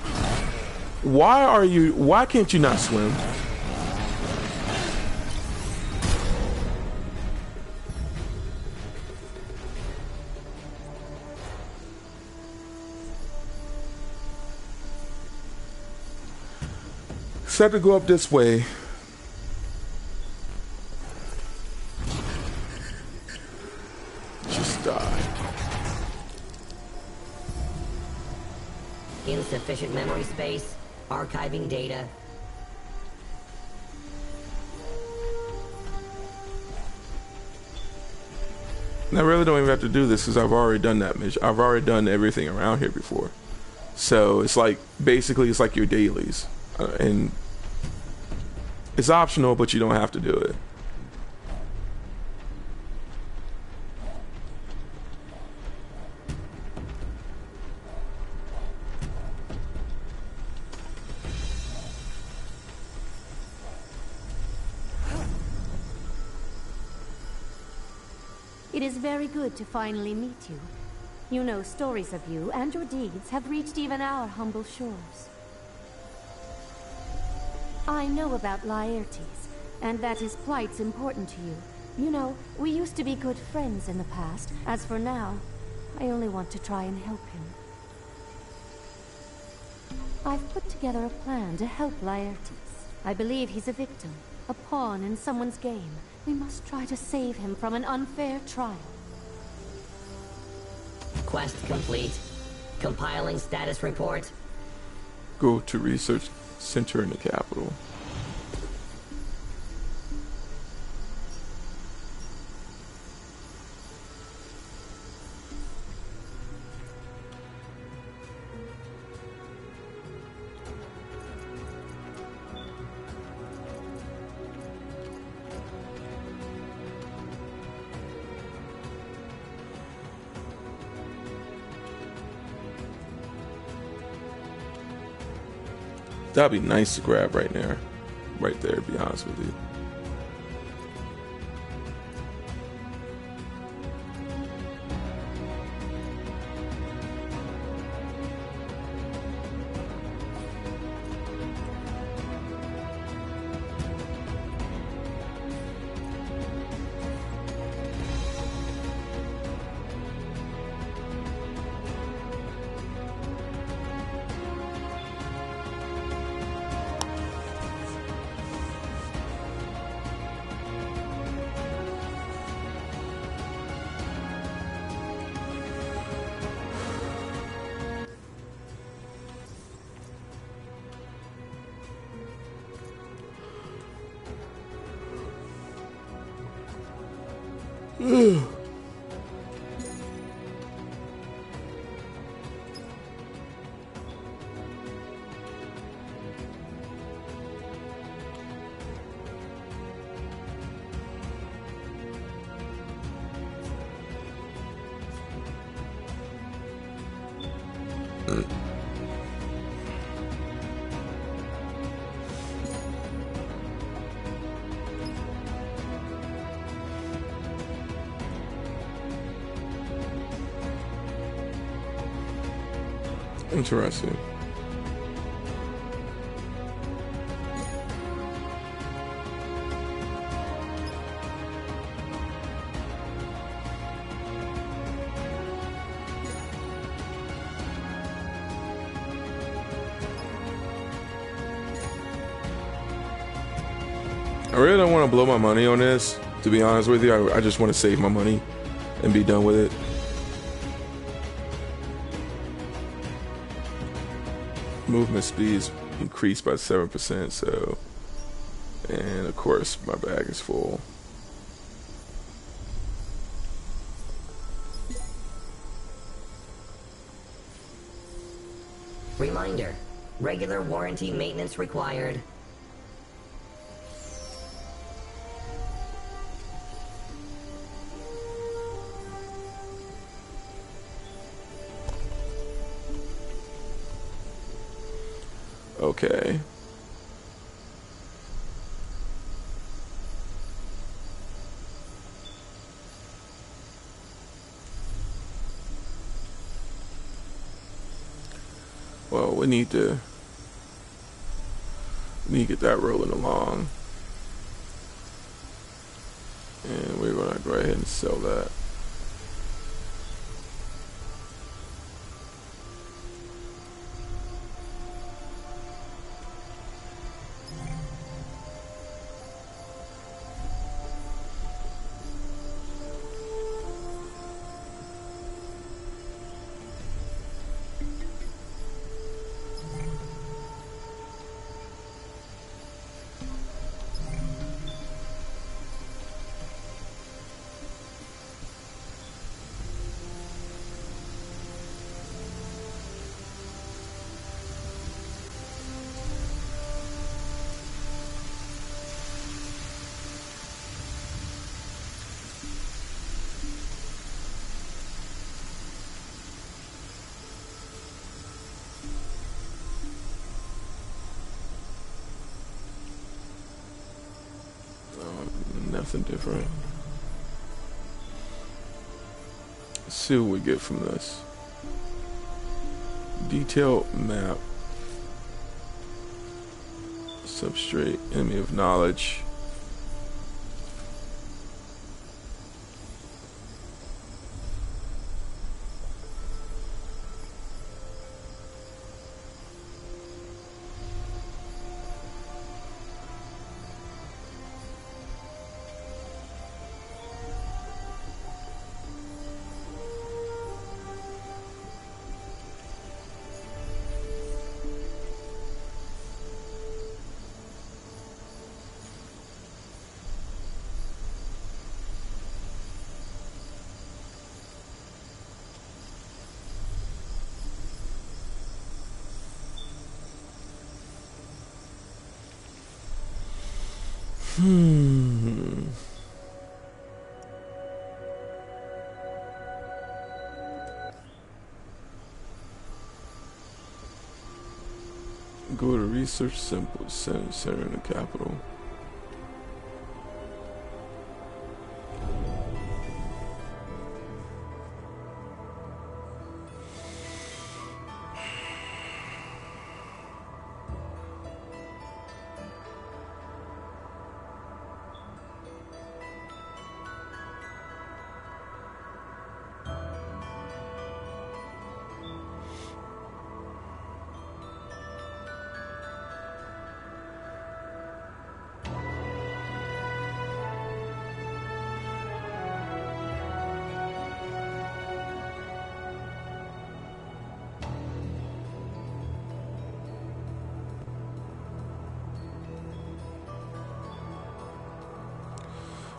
Why can't you not swim? So I have to go up this way. Just die. Insufficient memory space. Archiving data. I really don't even have to do this because I've already done that mission. I've already done everything around here before. So it's like, basically it's like your dailies. And it's optional, but you don't have to do it. It is very good to finally meet you. You know, stories of you and your deeds have reached even our humble shores. I know about Laertes, and that his plight's important to you. You know, we used to be good friends in the past. As for now, I only want to try and help him. I've put together a plan to help Laertes. I believe he's a victim, a pawn in someone's game. We must try to save him from an unfair trial. Quest complete. Compiling status report. Go to research center in the capital. That'd be nice to grab right there, to be honest with you. Interesting. I really don't want to blow my money on this, to be honest with you. I just want to save my money and be done with it. Movement speeds increased by 7%, so, and of course my bag is full. Reminder, regular warranty maintenance required. Okay. Well, we need to get that rolling along. And we're gonna go ahead and sell that. Nothing different. Let's see what we get from this. Detailed map. Substrate, enemy of knowledge. Go to research center in the capital.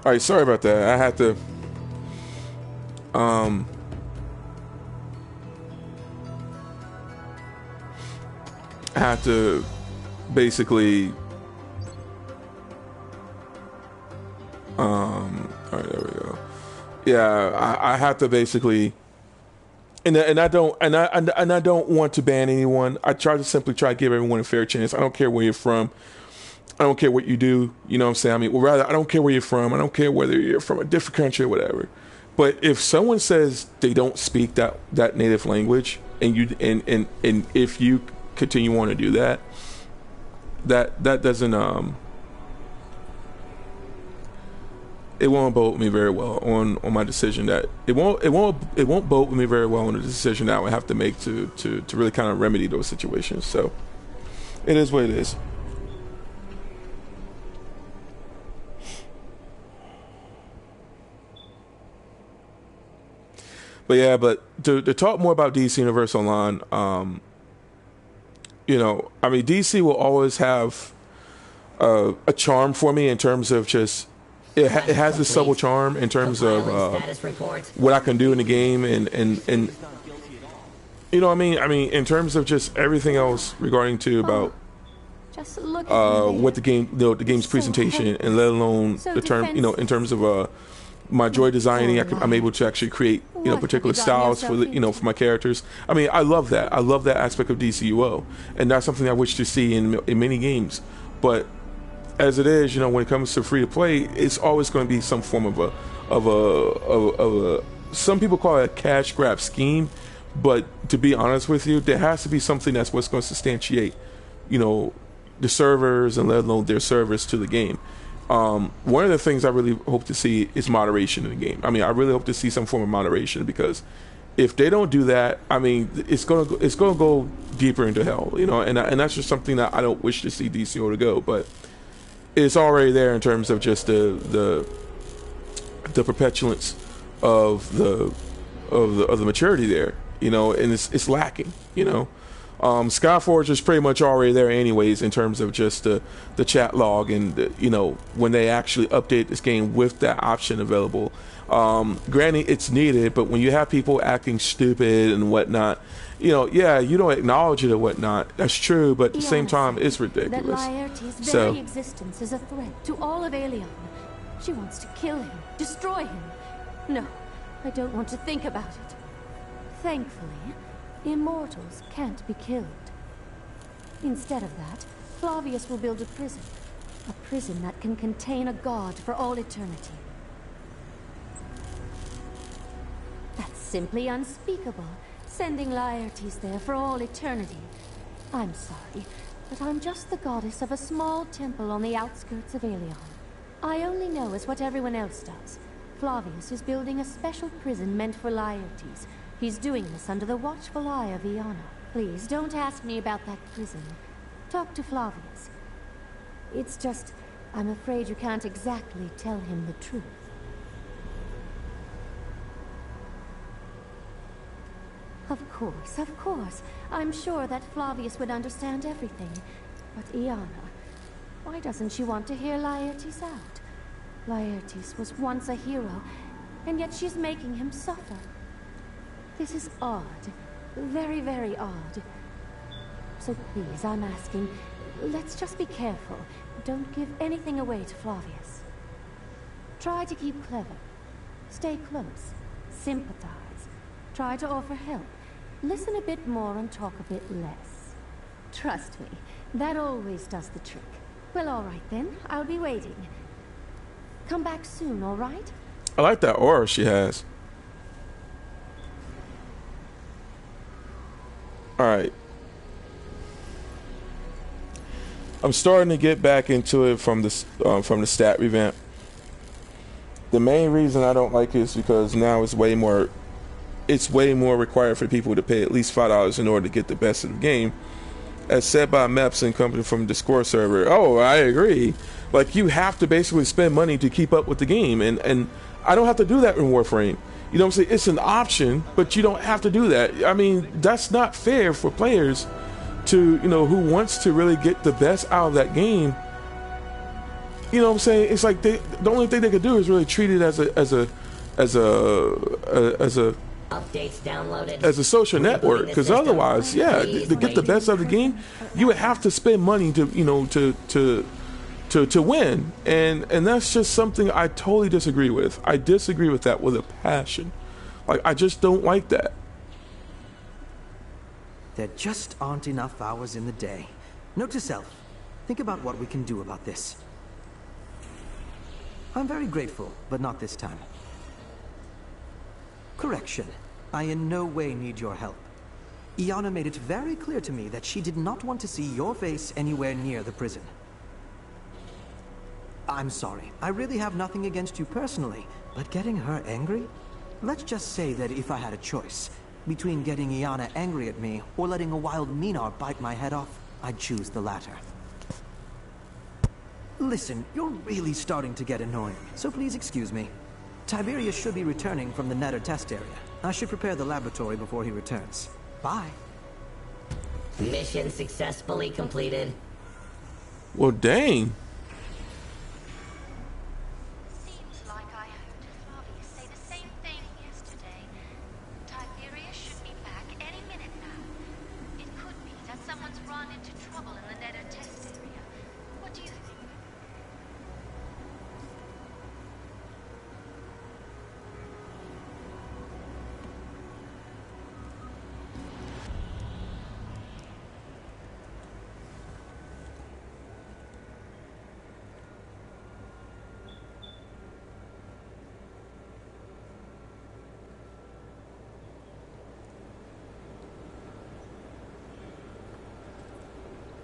All right, sorry about that. I had to basically all right, there we go. Yeah, I have to basically and I don't want to ban anyone. I try to give everyone a fair chance. I don't care where you're from. I don't care what you do, you know what I'm saying? I mean, well, rather, I don't care where you're from. I don't care whether you're from a different country or whatever. But if someone says they don't speak that native language, and if you continue on to do that, that doesn't it won't bode with me very well on my decision. That it won't bode with me very well on the decision that I would have to make to really kind of remedy those situations. So it is what it is. But yeah, to talk more about DC Universe Online, you know, I mean, DC will always have a charm for me in terms of just it has this subtle charm in terms of what I can do in the game and you know what I mean? I mean, in terms of just everything else regarding to about what the game, you know, the game's presentation, and let alone the term, you know, in terms of my joy designing, I'm able to actually create, you know, particular styles for the, you know, for my characters. I mean, I love that. I love that aspect of DCUO, and that's something I wish to see in many games. But as it is, you know, when it comes to free to play, it's always going to be some form of a some people call it a cash grab scheme, but to be honest with you, there has to be something that's what's going to substantiate, you know, the servers and let alone their service to the game. One of the things I really hope to see is moderation in the game. I mean, I really hope to see some form of moderation, because if they don't do that, I mean, it's gonna go deeper into hell, you know. And that's just something that I don't wish to see DCO to go, but it's already there in terms of just the perpetuance of the maturity there, you know, and it's lacking, you know. Skyforge is pretty much already there anyways in terms of just the chat log and the, you know, when they actually update this game with that option available. Granted, it's needed, but when you have people acting stupid and whatnot, you know, yeah, you don't acknowledge it or whatnot. That's true, but at the same time, it's ridiculous. That Laertes' very existence is a threat to all of Aelion. She wants to kill him, destroy him. No, I don't want to think about it. Thankfully, immortals can't be killed. Instead of that, Flavius will build a prison that can contain a god for all eternity. That's simply unspeakable, sending Laertes there for all eternity. I'm sorry, but I'm just the goddess of a small temple on the outskirts of Aelion. I only know as what everyone else does. Flavius is building a special prison meant for Laertes. He's doing this under the watchful eye of Iana. Please, don't ask me about that prison. Talk to Flavius. It's just, I'm afraid you can't exactly tell him the truth. Of course. I'm sure that Flavius would understand everything. But Iana, why doesn't she want to hear Laertes out? Laertes was once a hero, and yet she's making him suffer. This is odd. Very, very odd. So please, I'm asking, let's just be careful. Don't give anything away to Flavius. Try to keep clever. Stay close. Sympathize. Try to offer help. Listen a bit more and talk a bit less. Trust me, that always does the trick. Well, all right then. I'll be waiting. Come back soon, all right? I like that aura she has. All right. I'm starting to get back into it from the stat revamp. The main reason I don't like it is because now it's way more required for people to pay at least $5 in order to get the best of the game. As said by Meps and company from the Discord server. Oh, I agree. Like, you have to basically spend money to keep up with the game, and I don't have to do that in Warframe. You know what I'm saying? It's an option, but you don't have to do that. I mean, that's not fair for players to, you know, who wants to really get the best out of that game. You know what I'm saying? It's like the only thing they could do is really treat it as a updates downloaded as a social network, because otherwise, yeah, to get the best of the game, you would have to spend money to, you know, to win, and that's just something I totally disagree with. I disagree with that with a passion. Like, I just don't like that. There just aren't enough hours in the day. Note to self, think about what we can do about this. I'm very grateful, but not this time. Correction. I in no way need your help. Iana made it very clear to me that she did not want to see your face anywhere near the prison. I'm sorry. I really have nothing against you personally, but getting her angry? Let's just say that if I had a choice between getting Iana angry at me or letting a wild Minar bite my head off, I'd choose the latter. Listen, you're really starting to get annoying, so please excuse me. Tiberius should be returning from the Nether test area. I should prepare the laboratory before he returns. Bye. Mission successfully completed. Well, dang. Seems like I heard Flavius say the same thing yesterday. Tiberius should be back any minute now. It could be that someone's run into trouble in the Nether test area. What do you think?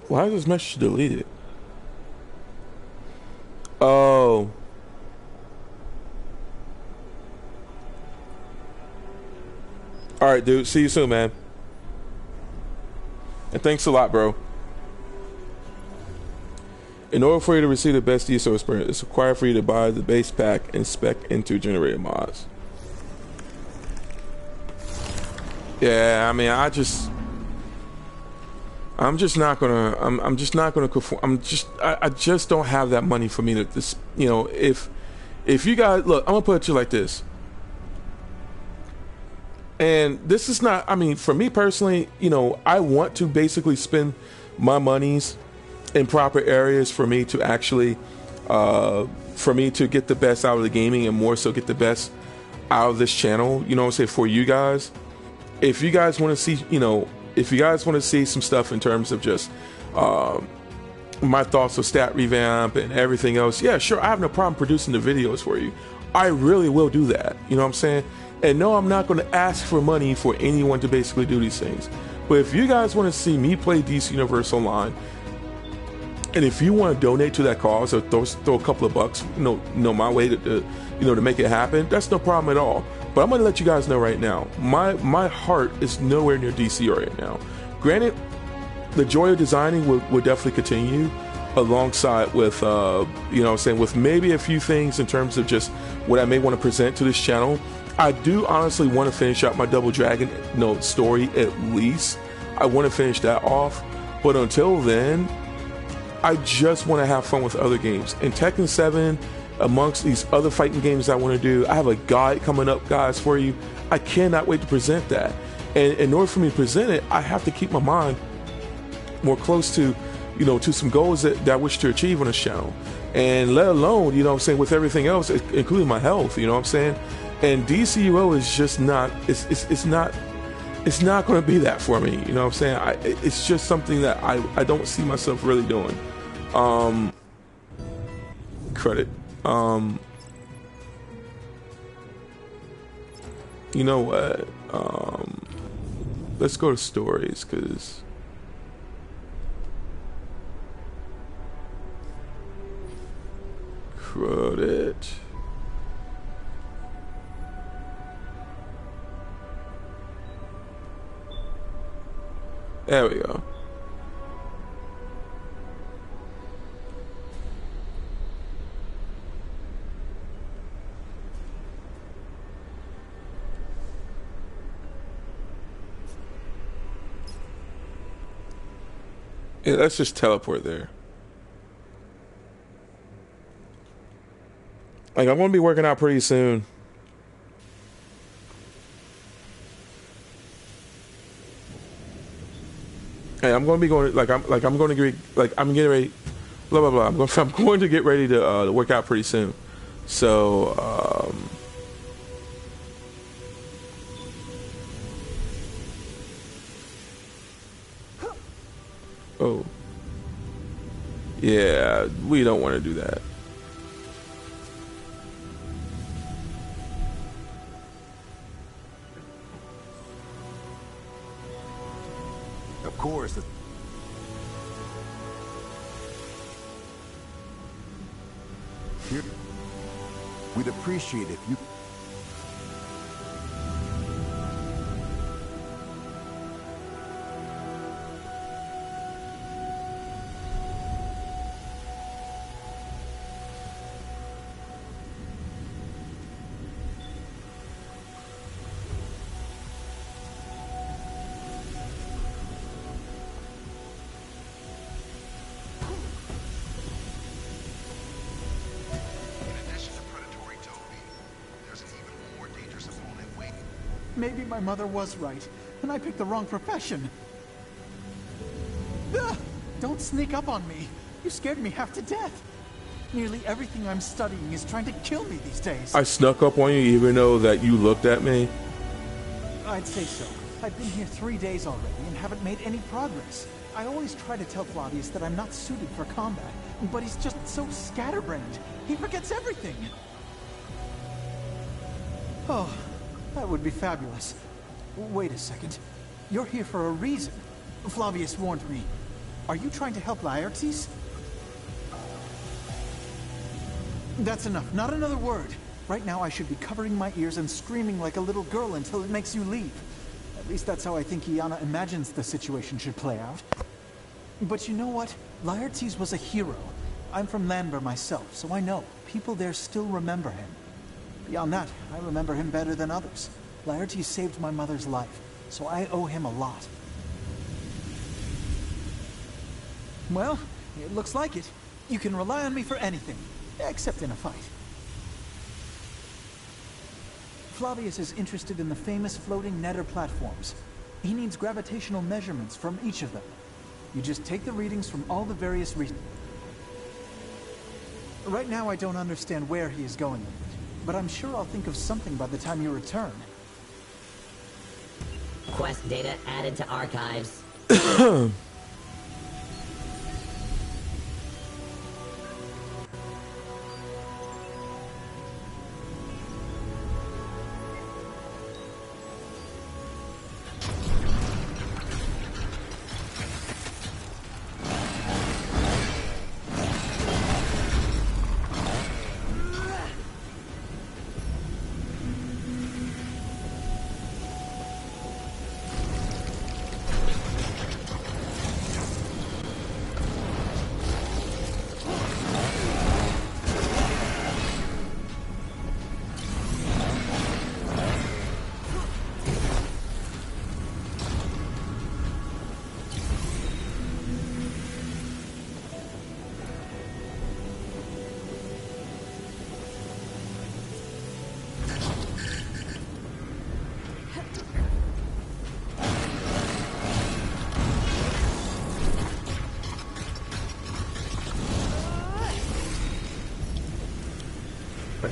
Why is this message deleted? Oh. Alright, dude. See you soon, man. And thanks a lot, bro. In order for you to receive the best DSO experience, it's required for you to buy the base pack and spec into generated mods. Yeah, I mean, I just don't have that money for me to this, you know, if you guys look, I'm gonna put it to you like this. And this is not, I mean, for me personally, you know, I want to basically spend my monies in proper areas for me to actually for me to get the best out of the gaming, and more so get the best out of this channel, you know what I'm saying, for you guys. If you guys want to see, you know, if you guys want to see some stuff in terms of just my thoughts of stat revamp and everything else, yeah, sure, I have no problem producing the videos for you. I really will do that, you know what I'm saying? And no, I'm not going to ask for money for anyone to basically do these things. But if you guys want to see me play DC Universe Online, and if you want to donate to that cause or throw a couple of bucks, you know, my way to make it happen, that's no problem at all. But I'm going to let you guys know right now, my heart is nowhere near DC right now. Granted, the joy of designing will definitely continue alongside with, you know what I'm saying, with maybe a few things in terms of just what I may want to present to this channel. I do honestly want to finish out my Double Dragon story at least. I want to finish that off. But until then, I just want to have fun with other games. And Tekken 7, amongst these other fighting games I want to do, I have a guide coming up, guys, for you. I cannot wait to present that. And in order for me to present it, I have to keep my mind more close to, you you know, to some goals that I wish to achieve on a show. And let alone, you know what I'm saying, with everything else, including my health, you know what I'm saying? And DCUO is just not, it's not going to be that for me, you know what I'm saying? It's just something that I don't see myself really doing. Credit. You know what? Let's go to stories, because credit. There we go. Yeah, let's just teleport there. Like, I'm gonna be working out pretty soon. Hey, I'm gonna be going I'm going to get I'm getting ready. Blah blah blah. I'm going to get ready to work out pretty soon. So oh yeah, we don't want to do that. Of course. We'd appreciate if you... Maybe my mother was right, and I picked the wrong profession. Ah, don't sneak up on me. You scared me half to death. Nearly everything I'm studying is trying to kill me these days. I snuck up on you even though that you looked at me? I'd say so. I've been here 3 days already and haven't made any progress. I always try to tell Flavius that I'm not suited for combat, but he's just so scatterbrained. He forgets everything. Oh, that would be fabulous. Wait a second. You're here for a reason. Flavius warned me. Are you trying to help Laertes? That's enough. Not another word. Right now I should be covering my ears and screaming like a little girl until it makes you leave. At least that's how I think Iana imagines the situation should play out. But you know what? Laertes was a hero. I'm from Landber myself, so I know. People there still remember him. Beyond that, I remember him better than others. Laertes saved my mother's life, so I owe him a lot. Well, it looks like it. You can rely on me for anything, except in a fight. Flavius is interested in the famous floating nether platforms. He needs gravitational measurements from each of them. You just take the readings from all the various regions. Right now I don't understand where he is going with it. But I'm sure I'll think of something by the time you return. Quest data added to archives.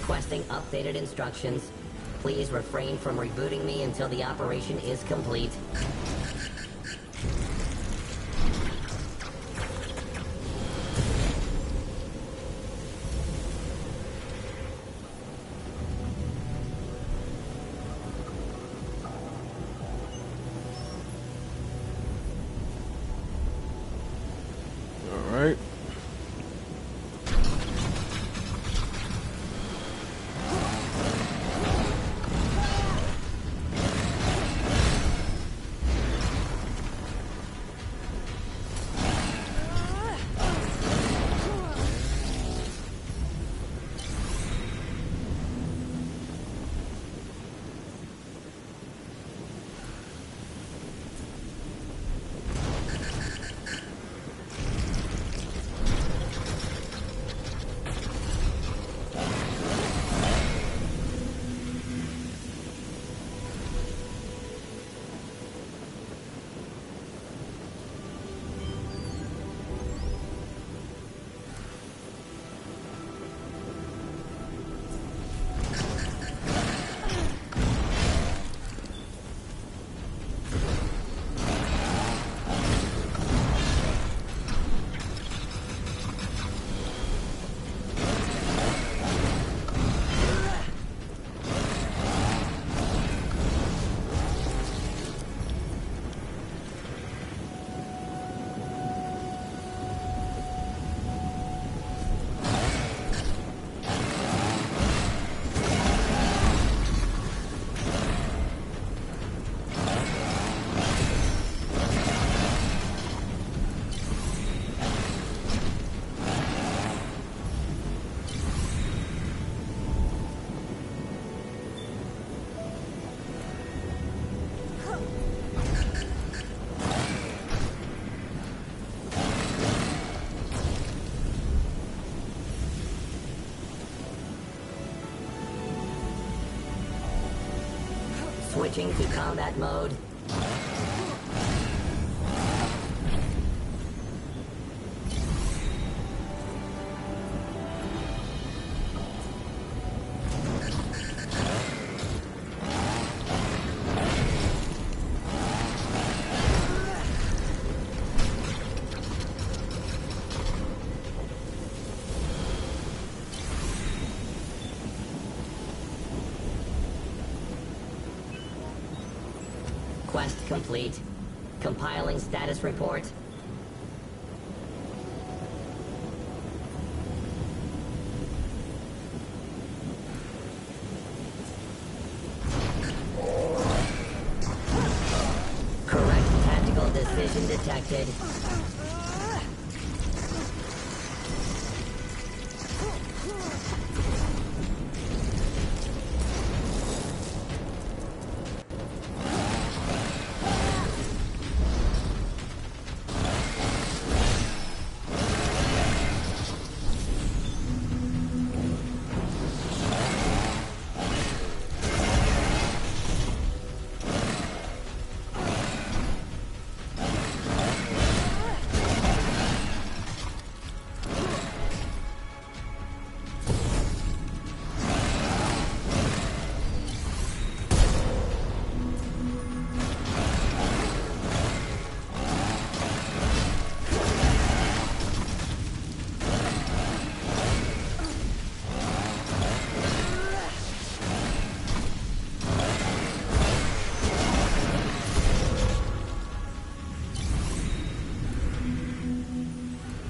Requesting updated instructions. Please refrain from rebooting me until the operation is complete. All right. Switching to combat mode. Quest complete. Compiling status report. Correct tactical decision detected.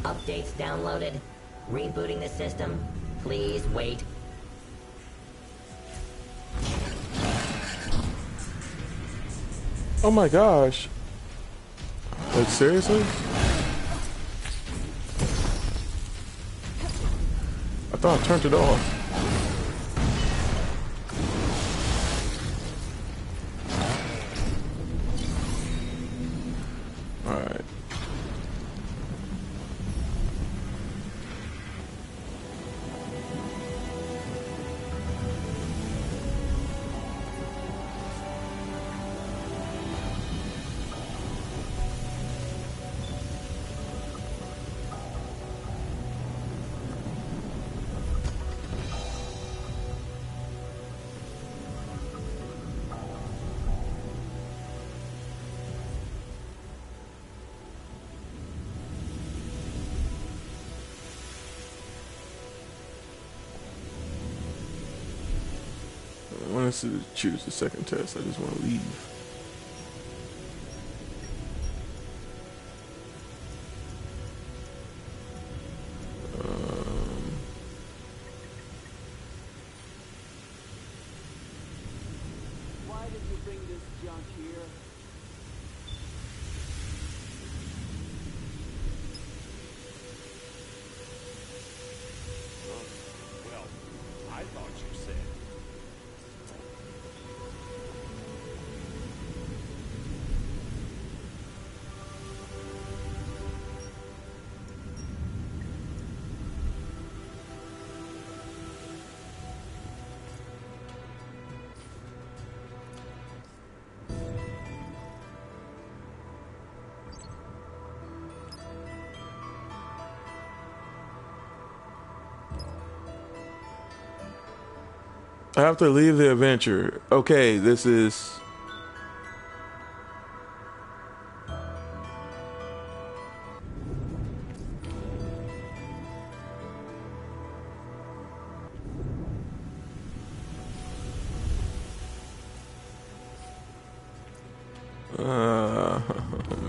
Updates downloaded. Rebooting the system. Please wait. Oh my gosh. Like, seriously? I thought I turned it off. Alright. wants to choose the second test. I just want to leave. Why did you bring this junk here? Well, I thought you said. I have to leave the adventure. Okay, this is...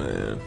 man.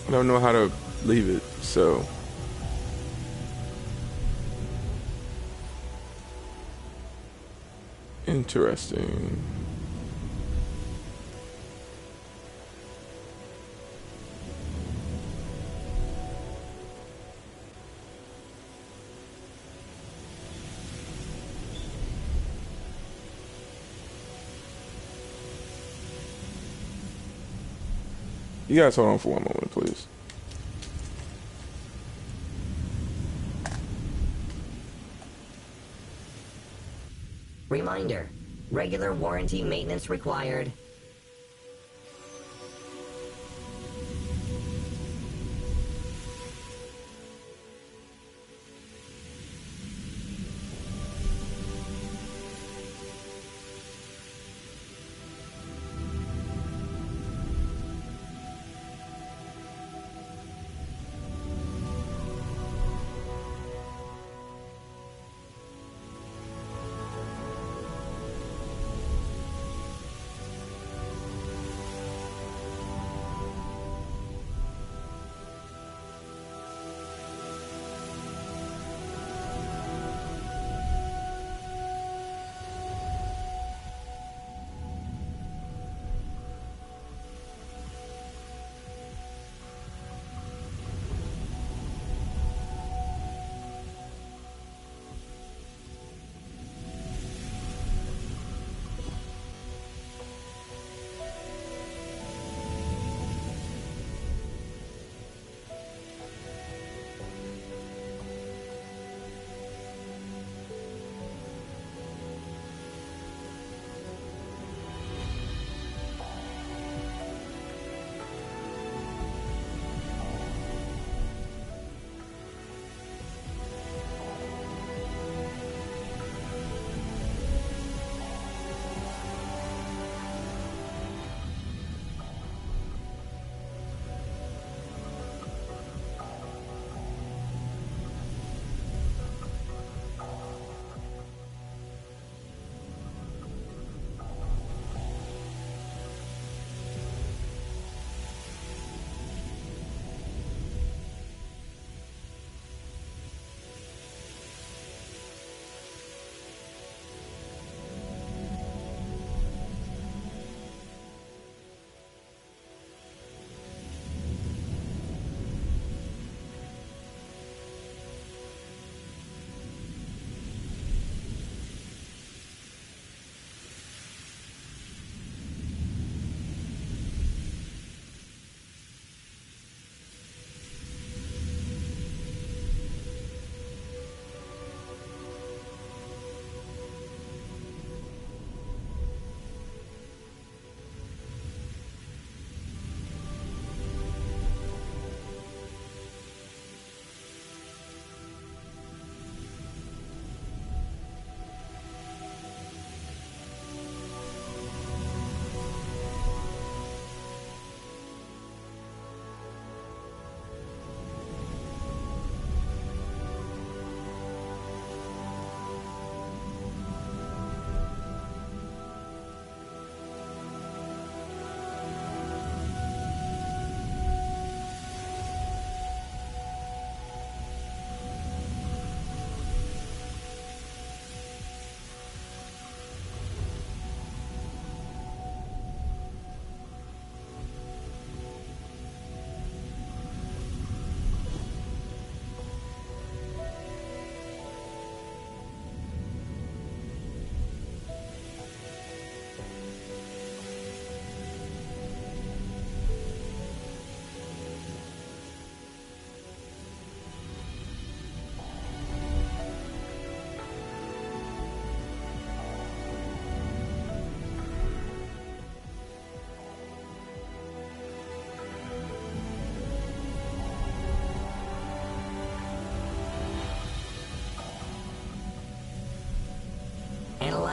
I don't know how to leave it, so... Interesting. You guys hold on for one moment, please. Reminder, regular warranty maintenance required.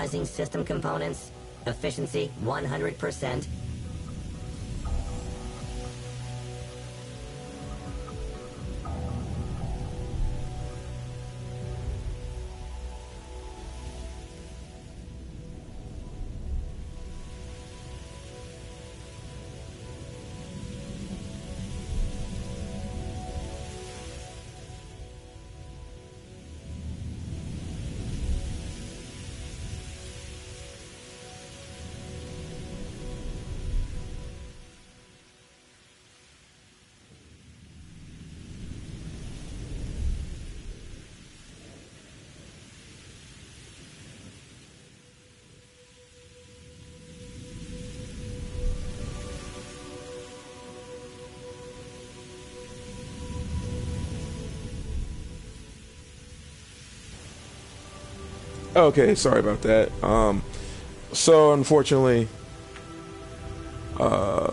Optimizing system components. Efficiency 100%. Okay, sorry about that. So unfortunately, I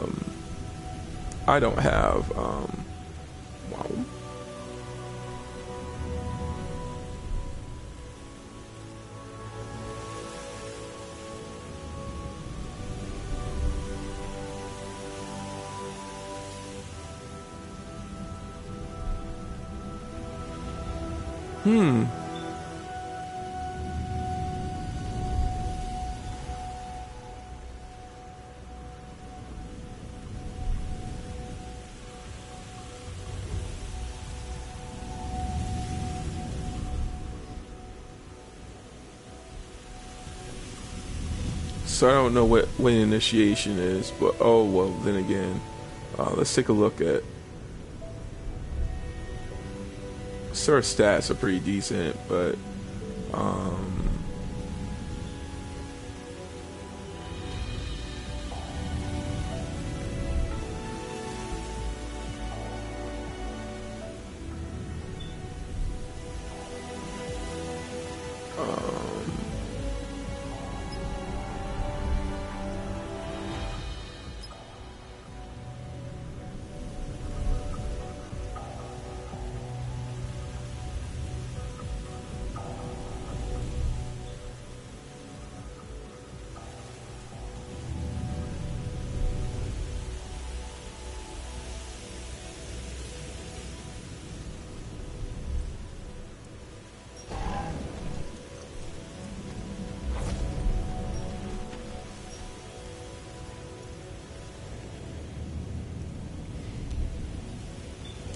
don't have, wow. So I don't know what initiation is, but oh well. Then again, let's take a look at. Sir stats are pretty decent, but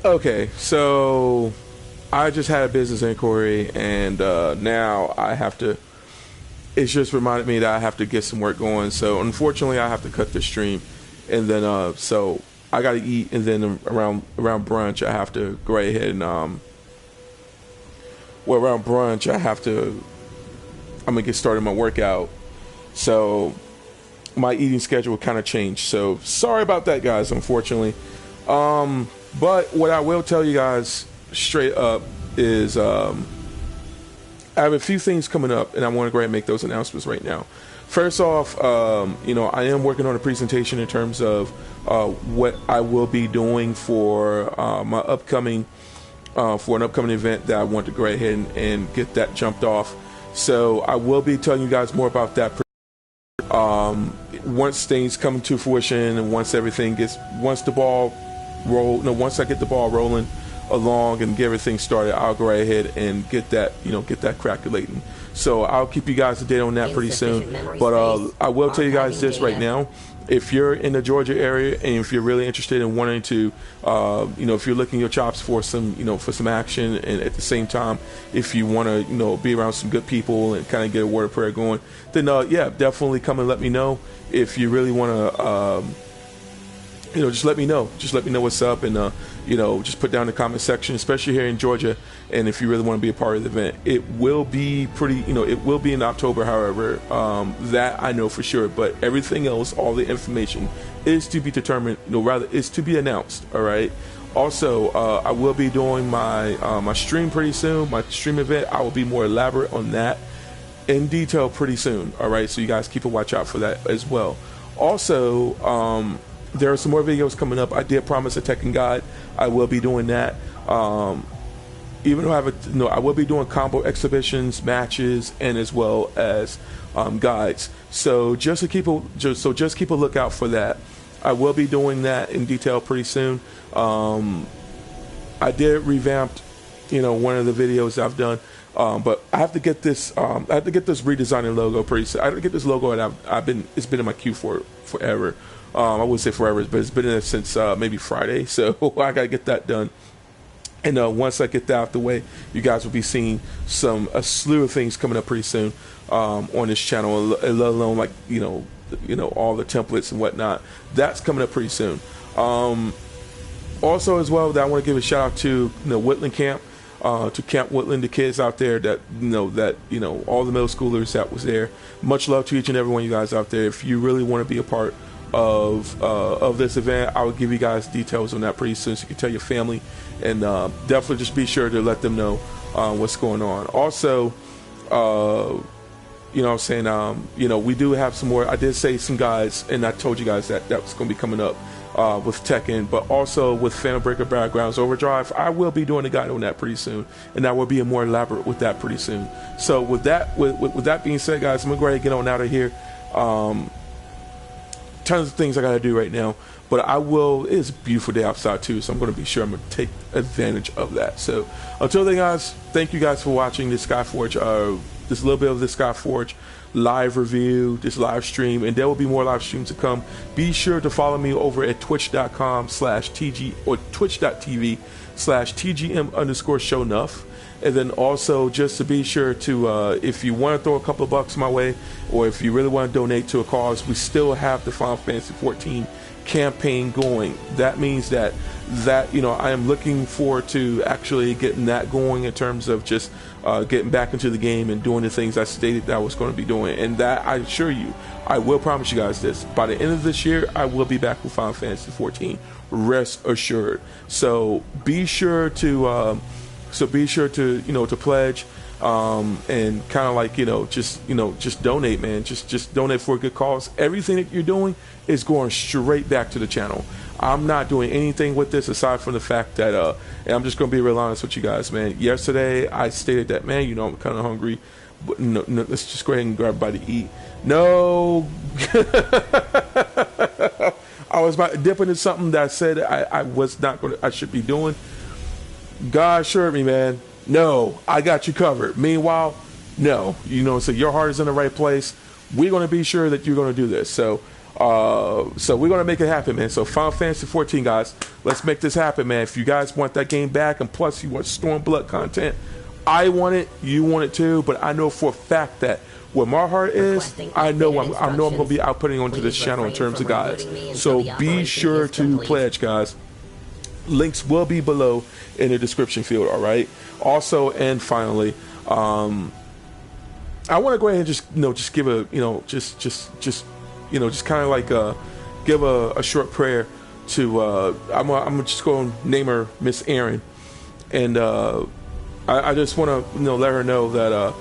okay, so I just had a business inquiry, and now I have to. It's just reminded me that I have to get some work going. So unfortunately, I have to cut the stream, and then so I got to eat, and then around brunch, I have to go right ahead and around brunch, I have to. I'm gonna get started my workout, so my eating schedule kind of changed. So sorry about that, guys. Unfortunately. But what I will tell you guys straight up is I have a few things coming up, and I want to go ahead and make those announcements right now. First off, you know, I am working on a presentation in terms of what I will be doing for my upcoming for an upcoming event that I want to go ahead and get that jumped off. So I will be telling you guys more about that once things come to fruition, and once I get the ball rolling along and get everything started, I'll go right ahead and get that calculating. So I'll keep you guys updated on that pretty soon. But I will tell you guys this right now: if you're in the Georgia area and if you're really interested in wanting to, if you're licking your chops for some, for some action, and at the same time, if you want to, be around some good people and kind of get a word of prayer going, then yeah, definitely come and let me know. If you really want to. Just let me know. Just let me know what's up, and just put down in the comment section, especially here in Georgia. And if you really want to be a part of the event, it will be pretty. It will be in October. However, that I know for sure. But everything else, all the information, is to be determined. Rather, is to be announced. All right. Also, I will be doing my my stream pretty soon. My stream event. I will be more elaborate on that in detail pretty soon. All right. So you guys keep a watch out for that as well. Also, there are some more videos coming up. I did promise a Tekken guide. I will be doing that. even though I have I will be doing combo exhibitions, matches, and as well as guides. So just keep a lookout for that. I will be doing that in detail pretty soon. I did revamp, one of the videos I've done, but I have to get this. I have to get this redesigning logo pretty soon. I have to get this logo, and it's been in my queue for forever. I wouldn't say forever, but it's been in there since maybe Friday. So I gotta get that done. And once I get that out the way, you guys will be seeing a slew of things coming up pretty soon on this channel, let alone like all the templates and whatnot. That's coming up pretty soon. Also as well, that I want to give a shout out to Whitland Camp, to Camp Whitland, the kids out there that all the middle schoolers that was there. Much love to each and every one of you guys out there. If you really want to be a part of this event, I will give you guys details on that pretty soon, so you can tell your family, and definitely just be sure to let them know what's going on. Also, we do have some more. I did say some guys, and I told you guys that was going to be coming up with Tekken, but also with Phantom Breaker Battlegrounds Overdrive. I will be doing a guide on that pretty soon, and I will be more elaborate with that pretty soon. So with that being said, guys, I'm gonna go ahead and get on out of here. Tons of things I gotta do right now, but it's a beautiful day outside too, so I'm gonna be sure I'm gonna take advantage of that. So until then, guys, thank you guys for watching this Skyforge, this little bit of the Skyforge live review, this live stream, and there will be more live streams to come. Be sure to follow me over at twitch.com/tg or twitch.tv/tgm_Sho'Nuff. And then also, just to be sure to, if you want to throw a couple of bucks my way, or if you really want to donate to a cause, we still have the Final Fantasy XIV campaign going. That means that I am looking forward to actually getting that going in terms of just getting back into the game and doing the things I stated that I was going to be doing. And that, I assure you, I will promise you guys this: by the end of this year, I will be back with Final Fantasy XIV. Rest assured. So be sure to. To pledge, and kind of like just donate, man. Just donate for a good cause. Everything that you're doing is going straight back to the channel. I'm not doing anything with this aside from the fact that, and I'm just gonna be real honest with you guys, man. Yesterday I stated that, man, I'm kind of hungry, but no, let's just go ahead and grab a bite to eat. No, I was about to dip into something that I said I was not gonna. I should be doing. God assured me, man, no, I got you covered. Meanwhile, no, so your heart is in the right place. We're going to be sure that you're going to do this. So we're going to make it happen, man. So Final Fantasy XIV, guys, let's make this happen, man. If you guys want that game back, and plus you want StormBlood content, I want it, you want it too, but I know for a fact that where my heart is, I know I'm going to be outputting onto this channel in terms of guides. So be sure to pledge, guys. Links will be below in the description field. All right. Also, and finally, I want to go ahead and just give a just kind of like give a short prayer to I'm just going to name her Miss Erin, and I just want to let her know that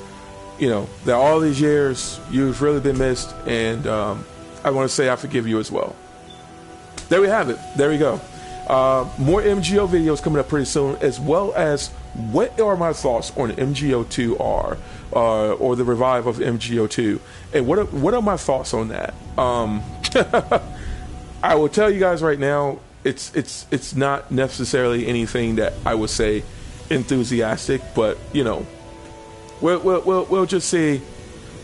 that all these years you've really been missed, and I want to say I forgive you as well. There we have it. There we go. More MGO videos coming up pretty soon, as well as what are my thoughts on MGO2 or the revive of MGO2, and what are my thoughts on that? I will tell you guys right now, it's not necessarily anything that I would say enthusiastic, but we'll just see.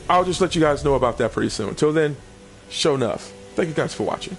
I'll just let you guys know about that pretty soon. Until then, Sho'Nuff. Thank you guys for watching.